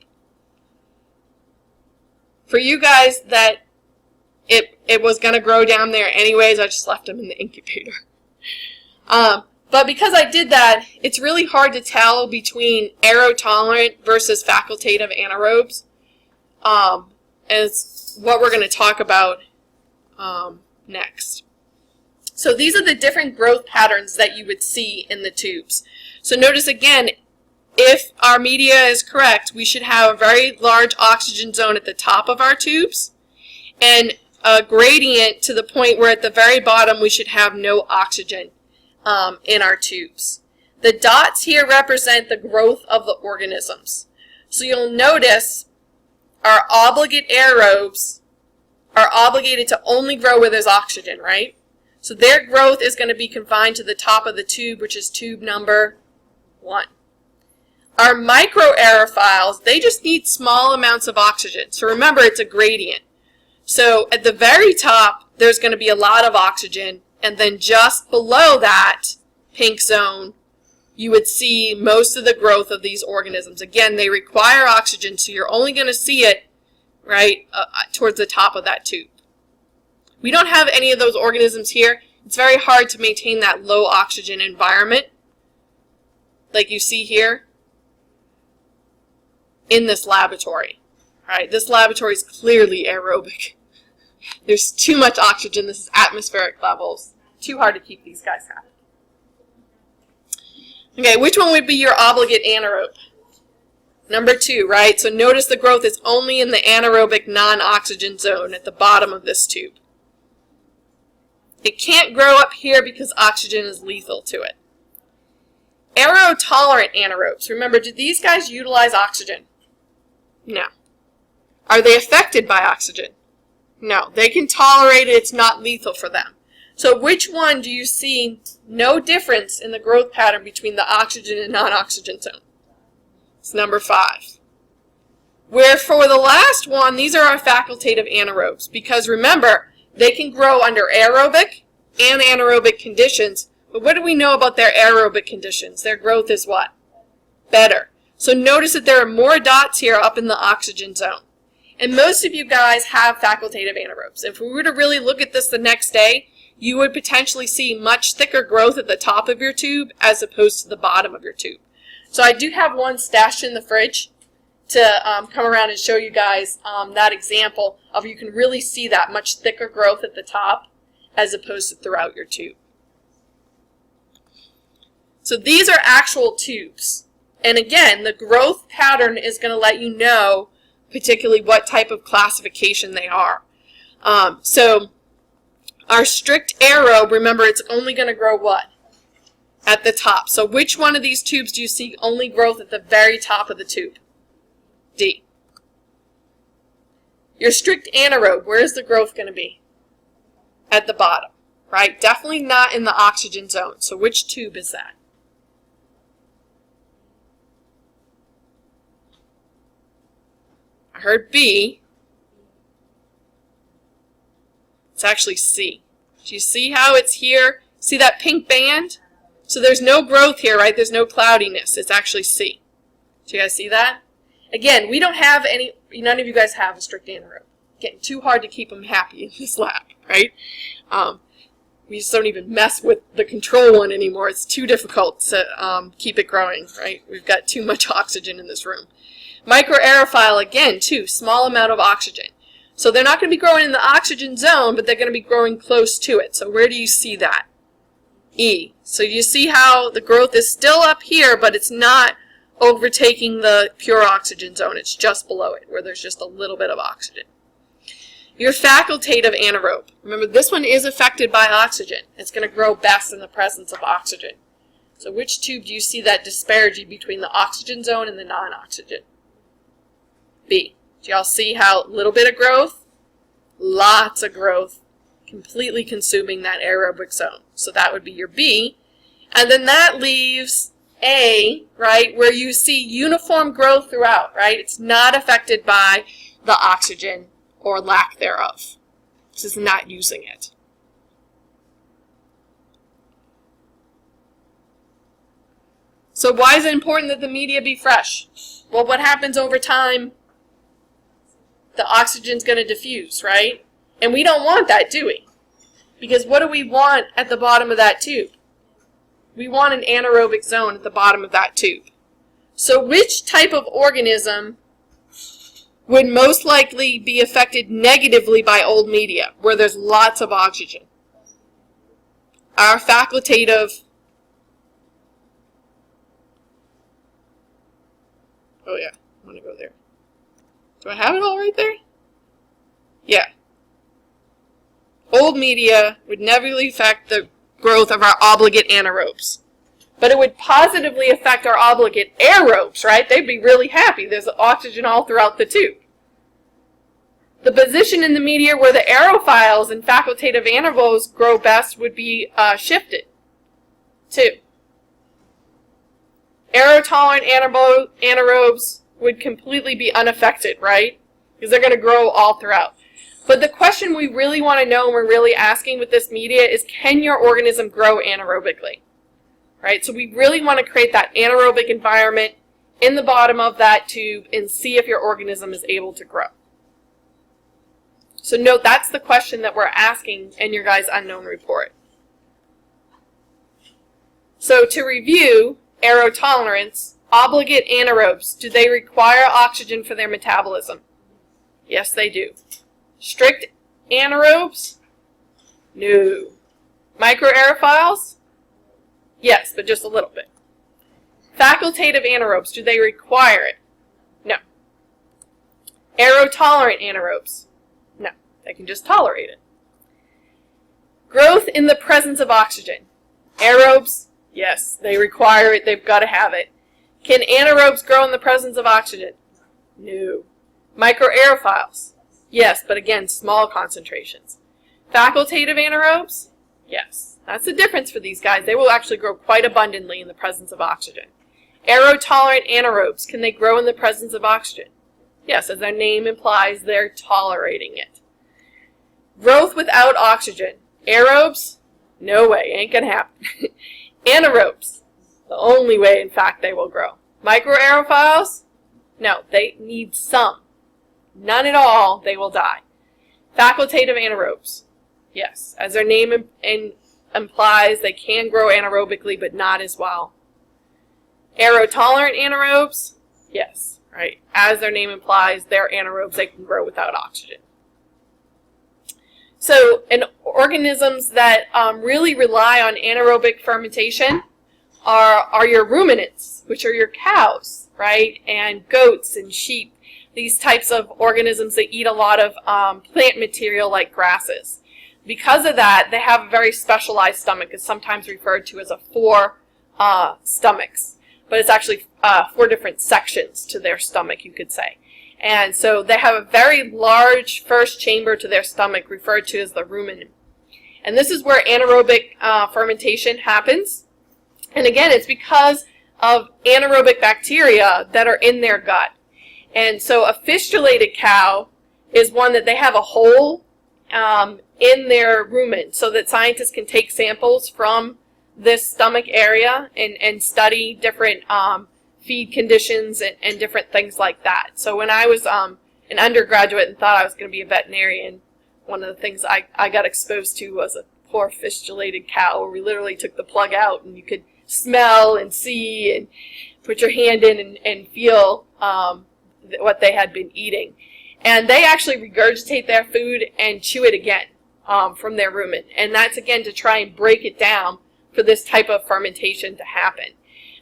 For you guys that it was going to grow down there anyways, I just left them in the incubator. But because I did that, it's really hard to tell between aerotolerant versus facultative anaerobes. As what we're going to talk about next. So these are the different growth patterns that you would see in the tubes. So notice again, if our media is correct, we should have a very large oxygen zone at the top of our tubes and a gradient to the point where at the very bottom we should have no oxygen in our tubes. The dots here represent the growth of the organisms. So you'll notice our obligate aerobes are obligated to only grow where there's oxygen, right? So their growth is going to be confined to the top of the tube, which is tube number 1. Our microaerophiles, they just need small amounts of oxygen. So remember, it's a gradient. So at the very top, there's going to be a lot of oxygen, and then just below that pink zone, you would see most of the growth of these organisms. Again, they require oxygen, so you're only going to see it right towards the top of that tube. We don't have any of those organisms here. It's very hard to maintain that low oxygen environment like you see here in this laboratory. Right? This laboratory is clearly aerobic. There's too much oxygen. This is atmospheric levels. Too hard to keep these guys happy. Okay, which one would be your obligate anaerobe? Number 2, right? So notice the growth is only in the anaerobic non-oxygen zone at the bottom of this tube. It can't grow up here because oxygen is lethal to it. Aerotolerant anaerobes. Remember, do these guys utilize oxygen? No. Are they affected by oxygen? No. They can tolerate it. It's not lethal for them. So which one do you see no difference in the growth pattern between the oxygen and non-oxygen zone? It's number 5. Where for the last one, these are our facultative anaerobes. Because remember, they can grow under aerobic and anaerobic conditions. But what do we know about their aerobic conditions? Their growth is what? Better. So notice that there are more dots here up in the oxygen zone. And most of you guys have facultative anaerobes. If we were to really look at this the next day, you would potentially see much thicker growth at the top of your tube as opposed to the bottom of your tube. So I do have one stashed in the fridge to come around and show you guys that example of you can really see that much thicker growth at the top as opposed to throughout your tube. So these are actual tubes. And again, the growth pattern is going to let you know particularly what type of classification they are. So our strict aerobe, remember, it's only going to grow what? At the top. So which one of these tubes do you see only growth at the very top of the tube? D. Your strict anaerobe, where is the growth going to be? At the bottom, right? Definitely not in the oxygen zone. So which tube is that? I heard B. It's actually C. Do you see how it's here? See that pink band? So there's no growth here, right? There's no cloudiness. It's actually C. Do you guys see that? Again, we don't have any, none of you guys have a strict anaerobe. Getting too hard to keep them happy in this lab, right? We just don't even mess with the control one anymore. It's too difficult to keep it growing, right? We've got too much oxygen in this room. Microaerophile, again, too, small amount of oxygen. So they're not going to be growing in the oxygen zone, but they're going to be growing close to it. So where do you see that? E. So you see how the growth is still up here, but it's not overtaking the pure oxygen zone. It's just below it, where there's just a little bit of oxygen. Your facultative anaerobe. Remember, this one is affected by oxygen. It's going to grow best in the presence of oxygen. So which tube do you see that disparity between the oxygen zone and the non-oxygen? B. Do y'all see how little bit of growth? Lots of growth, completely consuming that aerobic zone. So that would be your B. And then that leaves A, right, where you see uniform growth throughout, right? It's not affected by the oxygen or lack thereof. This is not using it. So why is it important that the media be fresh? Well, what happens over time? The oxygen's going to diffuse, right? And we don't want that, do we? Because what do we want at the bottom of that tube? We want an anaerobic zone at the bottom of that tube. So which type of organism would most likely be affected negatively by old media, where there's lots of oxygen? Our facultative, oh yeah, I want to go there. Do I have it all right there? Yeah. Old media would negatively affect the growth of our obligate anaerobes. But it would positively affect our obligate aerobes, right? They'd be really happy. There's oxygen all throughout the tube. The position in the media where the aerophiles and facultative anaerobes grow best would be shifted, too. Aerotolerant anaerobes would completely be unaffected, right? Because they're going to grow all throughout. But the question we really want to know and we're really asking with this media is, can your organism grow anaerobically? Right? So we really want to create that anaerobic environment in the bottom of that tube and see if your organism is able to grow. So note, that's the question that we're asking in your guys' unknown report. So to review, aerotolerance, obligate anaerobes, do they require oxygen for their metabolism? Yes, they do. Strict anaerobes? No. Microaerophiles? Yes, but just a little bit. Facultative anaerobes, do they require it? No. Aerotolerant anaerobes? No. They can just tolerate it. Growth in the presence of oxygen. Aerobes? Yes, they require it. They've got to have it. Can anaerobes grow in the presence of oxygen? No. Microaerophiles? Yes, but again, small concentrations. Facultative anaerobes? Yes. That's the difference for these guys. They will actually grow quite abundantly in the presence of oxygen. Aerotolerant anaerobes, can they grow in the presence of oxygen? Yes, as their name implies, they're tolerating it. Growth without oxygen. Aerobes? No way, ain't gonna happen. Anaerobes? The only way, in fact, they will grow. Microaerophiles? No, they need some. None at all, they will die. Facultative anaerobes? Yes, as their name implies, they can grow anaerobically, but not as well. Aerotolerant anaerobes? Yes, right. As their name implies, they're anaerobes. They can grow without oxygen. So, organisms that really rely on anaerobic fermentation are your ruminants, which are your cows, right? And goats and sheep. These types of organisms that eat a lot of plant material like grasses. Because of that, they have a very specialized stomach. It's sometimes referred to as a stomachs. But it's actually 4 different sections to their stomach, you could say. And so they have a very large first chamber to their stomach referred to as the rumen. And this is where anaerobic fermentation happens. And again, it's because of anaerobic bacteria that are in their gut. And so a fistulated cow is one that they have a hole in their rumen so that scientists can take samples from this stomach area and study different feed conditions and different things like that. So when I was an undergraduate and thought I was going to be a veterinarian, one of the things I got exposed to was a poor fistulated cow where we literally took the plug out and you could smell and see and put your hand in and feel what they had been eating. And they actually regurgitate their food and chew it again from their rumen. And that's, again, to try and break it down for this type of fermentation to happen.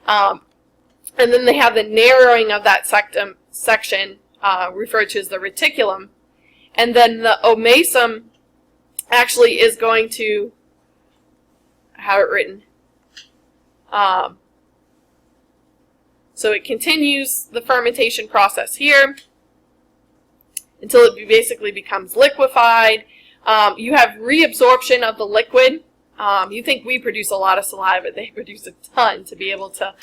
And then they have the narrowing of that section referred to as the reticulum. And then the omasum actually is going to have it written. So it continues the fermentation process here until it basically becomes liquefied. You have reabsorption of the liquid. You think we produce a lot of saliva. They produce a ton to be able to,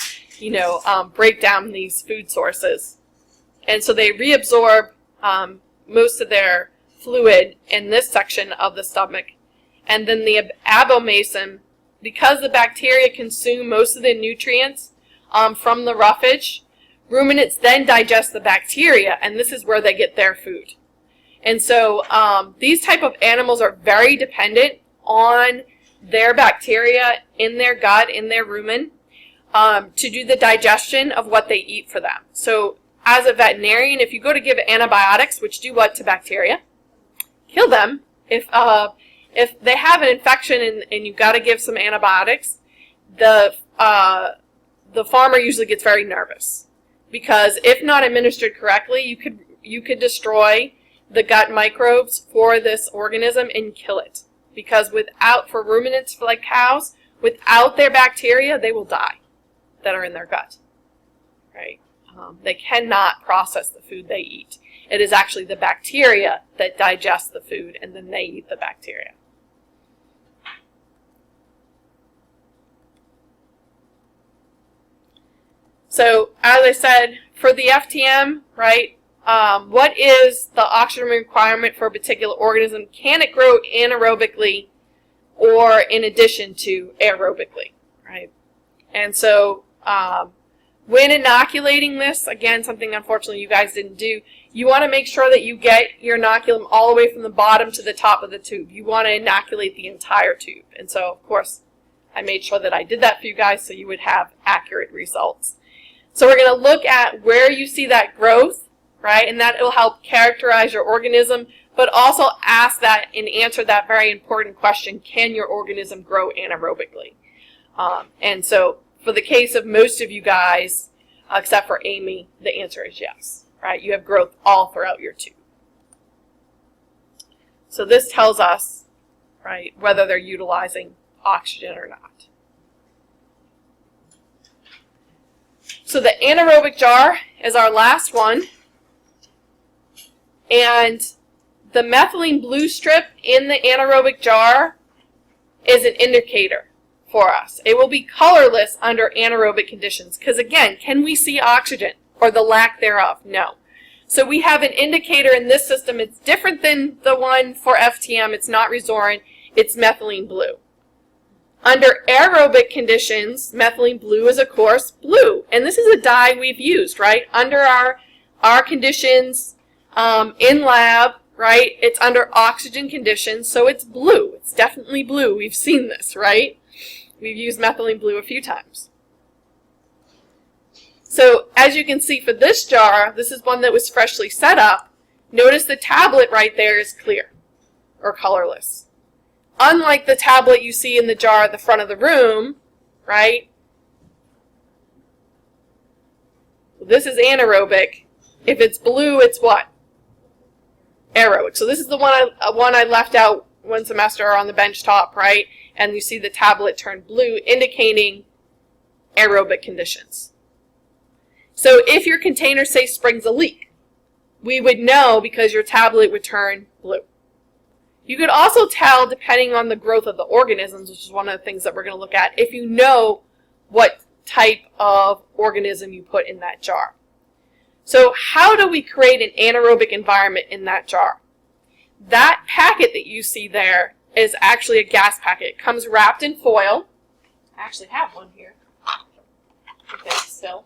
break down these food sources. And so they reabsorb most of their fluid in this section of the stomach. And then the abomasum, because the bacteria consume most of the nutrients from the roughage, ruminants then digest the bacteria, and this is where they get their food. And so these type of animals are very dependent on their bacteria in their gut, in their rumen, to do the digestion of what they eat for them. So as a veterinarian, if you go to give antibiotics, which do what to bacteria? Kill them. If they have an infection and you've got to give some antibiotics, the farmer usually gets very nervous, because if not administered correctly, you could destroy the gut microbes for this organism and kill it. Because for ruminants, like cows, without their bacteria, they will die that are in their gut. Right? They cannot process the food they eat. It is actually the bacteria that digest the food, and then they eat the bacteria. So, as I said, for the FTM, right, what is the oxygen requirement for a particular organism? Can it grow anaerobically or in addition to aerobically, right? And so, when inoculating this, again, something unfortunately you guys didn't do, you want to make sure that you get your inoculum all the way from the bottom to the top of the tube. You want to inoculate the entire tube. And so, of course, I made sure that I did that for you guys so you would have accurate results. So we're going to look at where you see that growth, right? And that will help characterize your organism, but also ask that and answer that very important question, can your organism grow anaerobically? And so for the case of most of you guys, except for Amy, the answer is yes, right? You have growth all throughout your tube. So this tells us, right, whether they're utilizing oxygen or not. So the anaerobic jar is our last one. And the methylene blue strip in the anaerobic jar is an indicator for us. It will be colorless under anaerobic conditions because, again, can we see oxygen or the lack thereof? No. So we have an indicator in this system. It's different than the one for FTM. It's not Resorant. It's methylene blue. Under aerobic conditions, methylene blue is, of course, blue. And this is a dye we've used, right? Under our conditions in lab, right? It's under oxygen conditions, so it's blue. It's definitely blue. We've seen this, right? We've used methylene blue a few times. So as you can see for this jar, this is one that was freshly set up. Notice the tablet right there is clear or colorless. Unlike the tablet you see in the jar at the front of the room, right? This is anaerobic. If it's blue, it's what? Aerobic. So this is the one I left out one semester on the bench top, right? And you see the tablet turn blue, indicating aerobic conditions. So if your container, say, springs a leak, we would know because your tablet would turn blue. You could also tell, depending on the growth of the organisms, which is one of the things that we're going to look at, if you know what type of organism you put in that jar. So how do we create an anaerobic environment in that jar? That packet that you see there is actually a gas packet. It comes wrapped in foil. I actually have one here. Okay, still.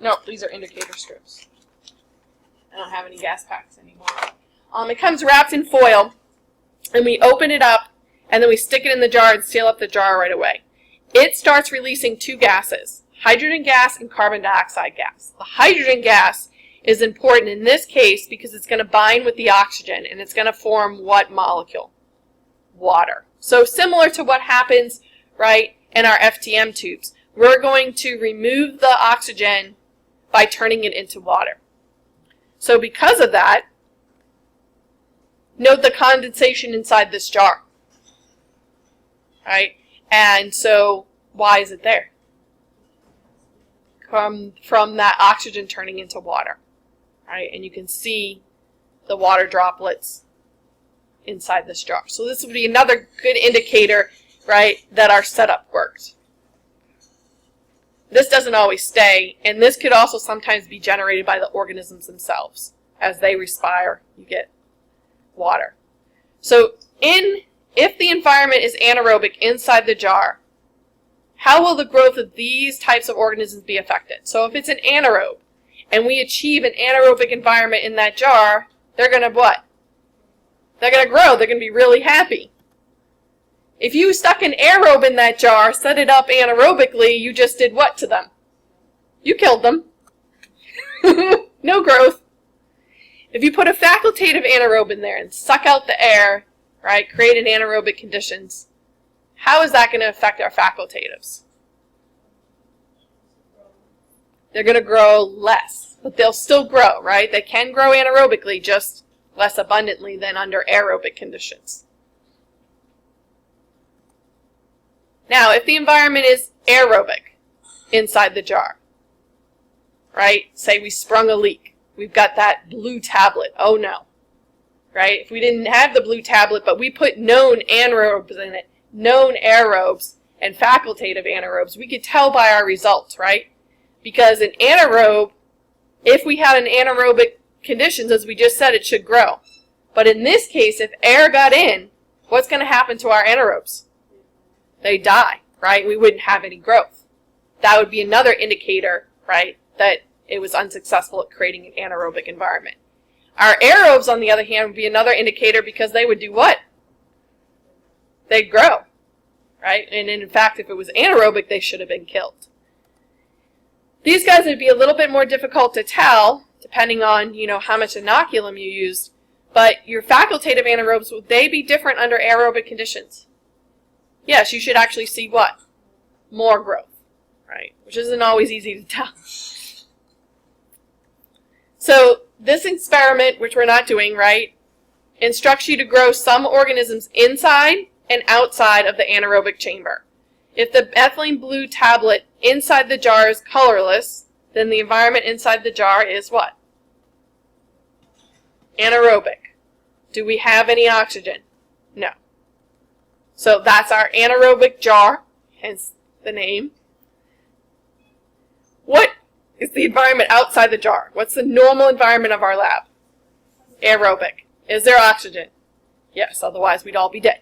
No, these are indicator strips. I don't have any gas packs anymore. It comes wrapped in foil, and we open it up, and then we stick it in the jar and seal up the jar right away. It starts releasing two gases, hydrogen gas and carbon dioxide gas. The hydrogen gas is important in this case because it's going to bind with the oxygen, and it's going to form what molecule? Water. So similar to what happens, right, in our FTM tubes. We're going to remove the oxygen by turning it into water. So because of that, note the condensation inside this jar. Right? And so why is it there? From that oxygen turning into water. Right? And you can see the water droplets inside this jar. So this would be another good indicator, right, that our setup worked. This doesn't always stay, and this could also sometimes be generated by the organisms themselves. As they respire, you get water. So if the environment is anaerobic inside the jar, how will the growth of these types of organisms be affected? So if it's an anaerobe, and we achieve an anaerobic environment in that jar, they're going to what? They're going to grow. They're going to be really happy. If you stuck an aerobe in that jar, set it up anaerobically, you just did what to them? You killed them. No growth. If you put a facultative anaerobe in there and suck out the air, right, create an anaerobic conditions, how is that going to affect our facultatives? They're going to grow less, but they'll still grow, right? They can grow anaerobically, just less abundantly than under aerobic conditions. Now, if the environment is aerobic inside the jar, right? Say we sprung a leak. We've got that blue tablet. Oh no. Right? If we didn't have the blue tablet, but we put known anaerobes in it, known aerobes and facultative anaerobes, we could tell by our results, right? Because an anaerobe, if we had an anaerobic conditions, as we just said, it should grow. But in this case, if air got in, what's going to happen to our anaerobes? They die, right? We wouldn't have any growth. That would be another indicator, right, that it was unsuccessful at creating an anaerobic environment. Our aerobes, on the other hand, would be another indicator because they would do what? They'd grow, right? And in fact, if it was anaerobic, they should have been killed. These guys would be a little bit more difficult to tell, depending on, how much inoculum you used. But your facultative anaerobes, would they be different under aerobic conditions? Yes, you should actually see what? More growth, right? Which isn't always easy to tell. So this experiment, which we're not doing, right, instructs you to grow some organisms inside and outside of the anaerobic chamber. If the ethylene blue tablet inside the jar is colorless, then the environment inside the jar is what? Anaerobic. Do we have any oxygen? No. So that's our anaerobic jar, hence the name. What is the environment outside the jar? What's the normal environment of our lab? Aerobic. Is there oxygen? Yes, otherwise we'd all be dead.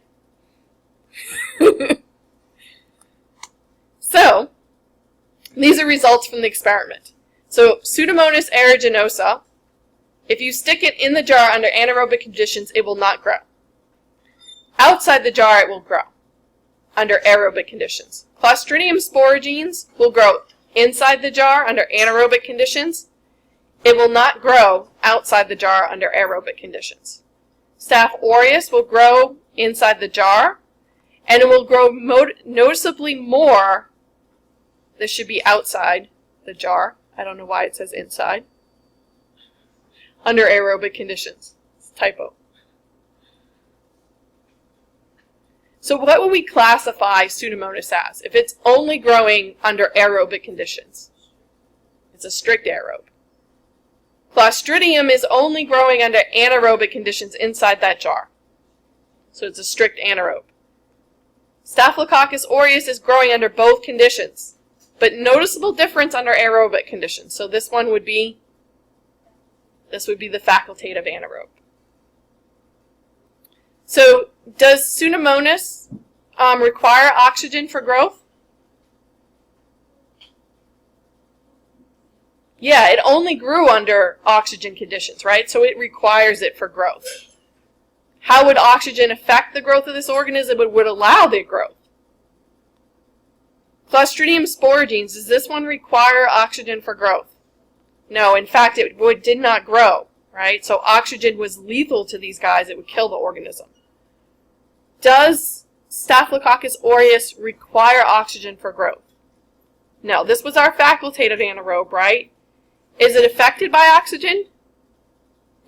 So, these are results from the experiment. So, Pseudomonas aeruginosa, if you stick it in the jar under anaerobic conditions, it will not grow. Outside the jar, it will grow under aerobic conditions. Clostridium sporogenes will grow inside the jar under anaerobic conditions. It will not grow outside the jar under aerobic conditions. Staph aureus will grow inside the jar, and it will grow noticeably more. This should be outside the jar. I don't know why it says inside. Under aerobic conditions. It's a typo. So what would we classify Pseudomonas as if it's only growing under aerobic conditions? It's a strict aerobe. Clostridium is only growing under anaerobic conditions inside that jar. So it's a strict anaerobe. Staphylococcus aureus is growing under both conditions, but noticeable difference under aerobic conditions. So this would be the facultative anaerobe. So does Pseudomonas require oxygen for growth? Yeah, it only grew under oxygen conditions, right? So it requires it for growth. How would oxygen affect the growth of this organism? It would allow the growth. Clostridium sporogenes, does this one require oxygen for growth? No, in fact, it did not grow, right? So oxygen was lethal to these guys. It would kill the organism. Does Staphylococcus aureus require oxygen for growth? No, this was our facultative anaerobe, right? Is it affected by oxygen?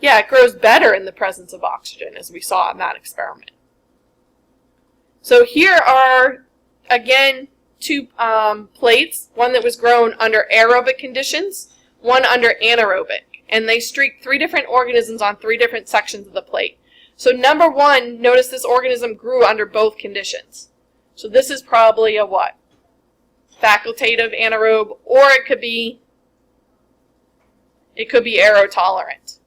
Yeah, it grows better in the presence of oxygen, as we saw in that experiment. So here are, again, two plates, one that was grown under aerobic conditions, one under anaerobic. And they streaked 3 different organisms on 3 different sections of the plate. So number 1, notice this organism grew under both conditions. So this is probably a what? Facultative anaerobe, or it could be aerotolerant.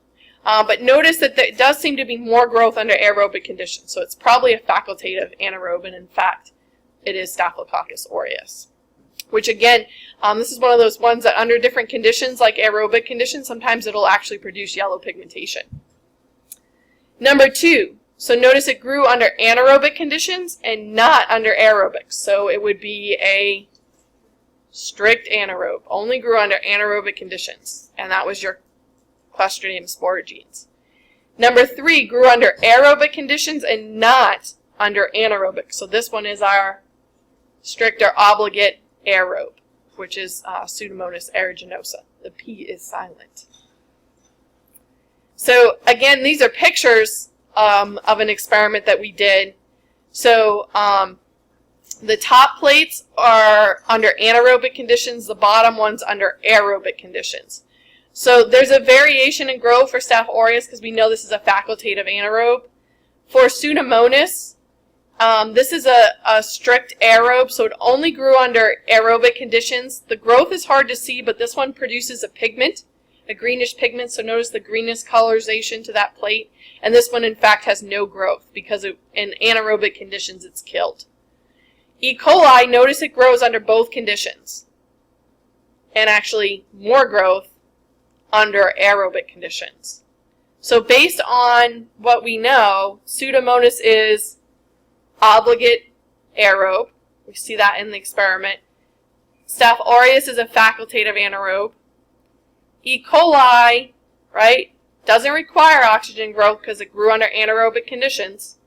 But notice that there does seem to be more growth under aerobic conditions. So it's probably a facultative anaerobe, and in fact, it is Staphylococcus aureus. Which again, this is one of those ones that under different conditions, like aerobic conditions, sometimes it'll actually produce yellow pigmentation. Number 2, so notice it grew under anaerobic conditions and not under aerobic. So it would be a strict anaerobe, only grew under anaerobic conditions. And that was your Clostridium sporogenes. Number 3, grew under aerobic conditions and not under anaerobic. So this one is our strict or obligate aerobe, which is Pseudomonas aeruginosa. The P is silent. So again, these are pictures of an experiment that we did. So the top plates are under anaerobic conditions, the bottom one's under aerobic conditions. So there's a variation in growth for Staph aureus because we know this is a facultative anaerobe. For Pseudomonas, this is a strict aerobe, so it only grew under aerobic conditions. The growth is hard to see, but this one produces a pigment, a greenish pigment, so notice the greenish colorization to that plate. And this one, in fact, has no growth because in anaerobic conditions it's killed. E. coli, notice it grows under both conditions, and actually more growth under aerobic conditions. So based on what we know, Pseudomonas is obligate aerobe. We see that in the experiment. Staph aureus is a facultative anaerobe. E. coli, right, doesn't require oxygen growth because it grew under anaerobic conditions.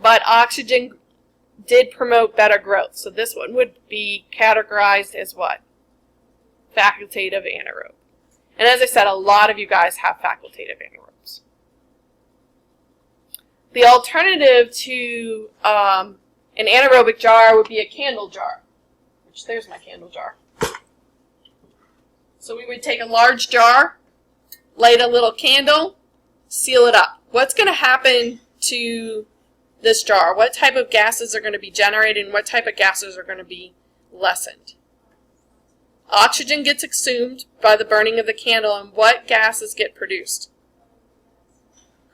But oxygen did promote better growth. So this one would be categorized as what? Facultative anaerobe. And as I said, a lot of you guys have facultative anaerobes. The alternative to an anaerobic jar would be a candle jar, which there's my candle jar. So we would take a large jar, light a little candle, seal it up. What's going to happen to this jar? What type of gases are going to be generated and what type of gases are going to be lessened? Oxygen gets consumed by the burning of the candle, and what gases get produced?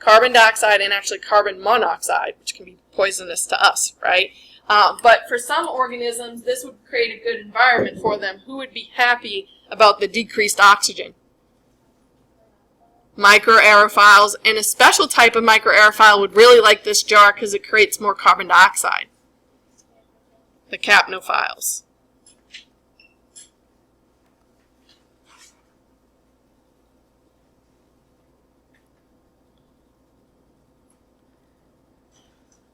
Carbon dioxide and actually carbon monoxide, which can be poisonous to us, right? But for some organisms, this would create a good environment for them. Who would be happy about the decreased oxygen? Microaerophiles, and a special type of microaerophile would really like this jar because it creates more carbon dioxide. The capnophiles.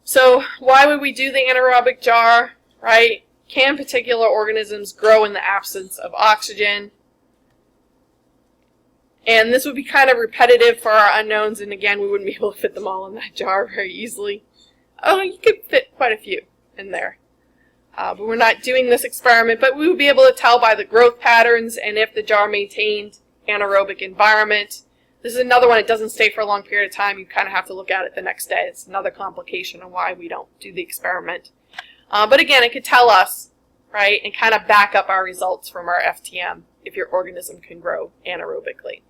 So why would we do the anaerobic jar, right? Can particular organisms grow in the absence of oxygen? And this would be kind of repetitive for our unknowns, and again, we wouldn't be able to fit them all in that jar very easily. Oh, you could fit quite a few in there. But we're not doing this experiment, but we would be able to tell by the growth patterns and if the jar maintained anaerobic environment. This is another one, it doesn't stay for a long period of time. You kind of have to look at it the next day. It's another complication on why we don't do the experiment. But again, it could tell us, right, and kind of back up our results from our FTM if your organism can grow anaerobically.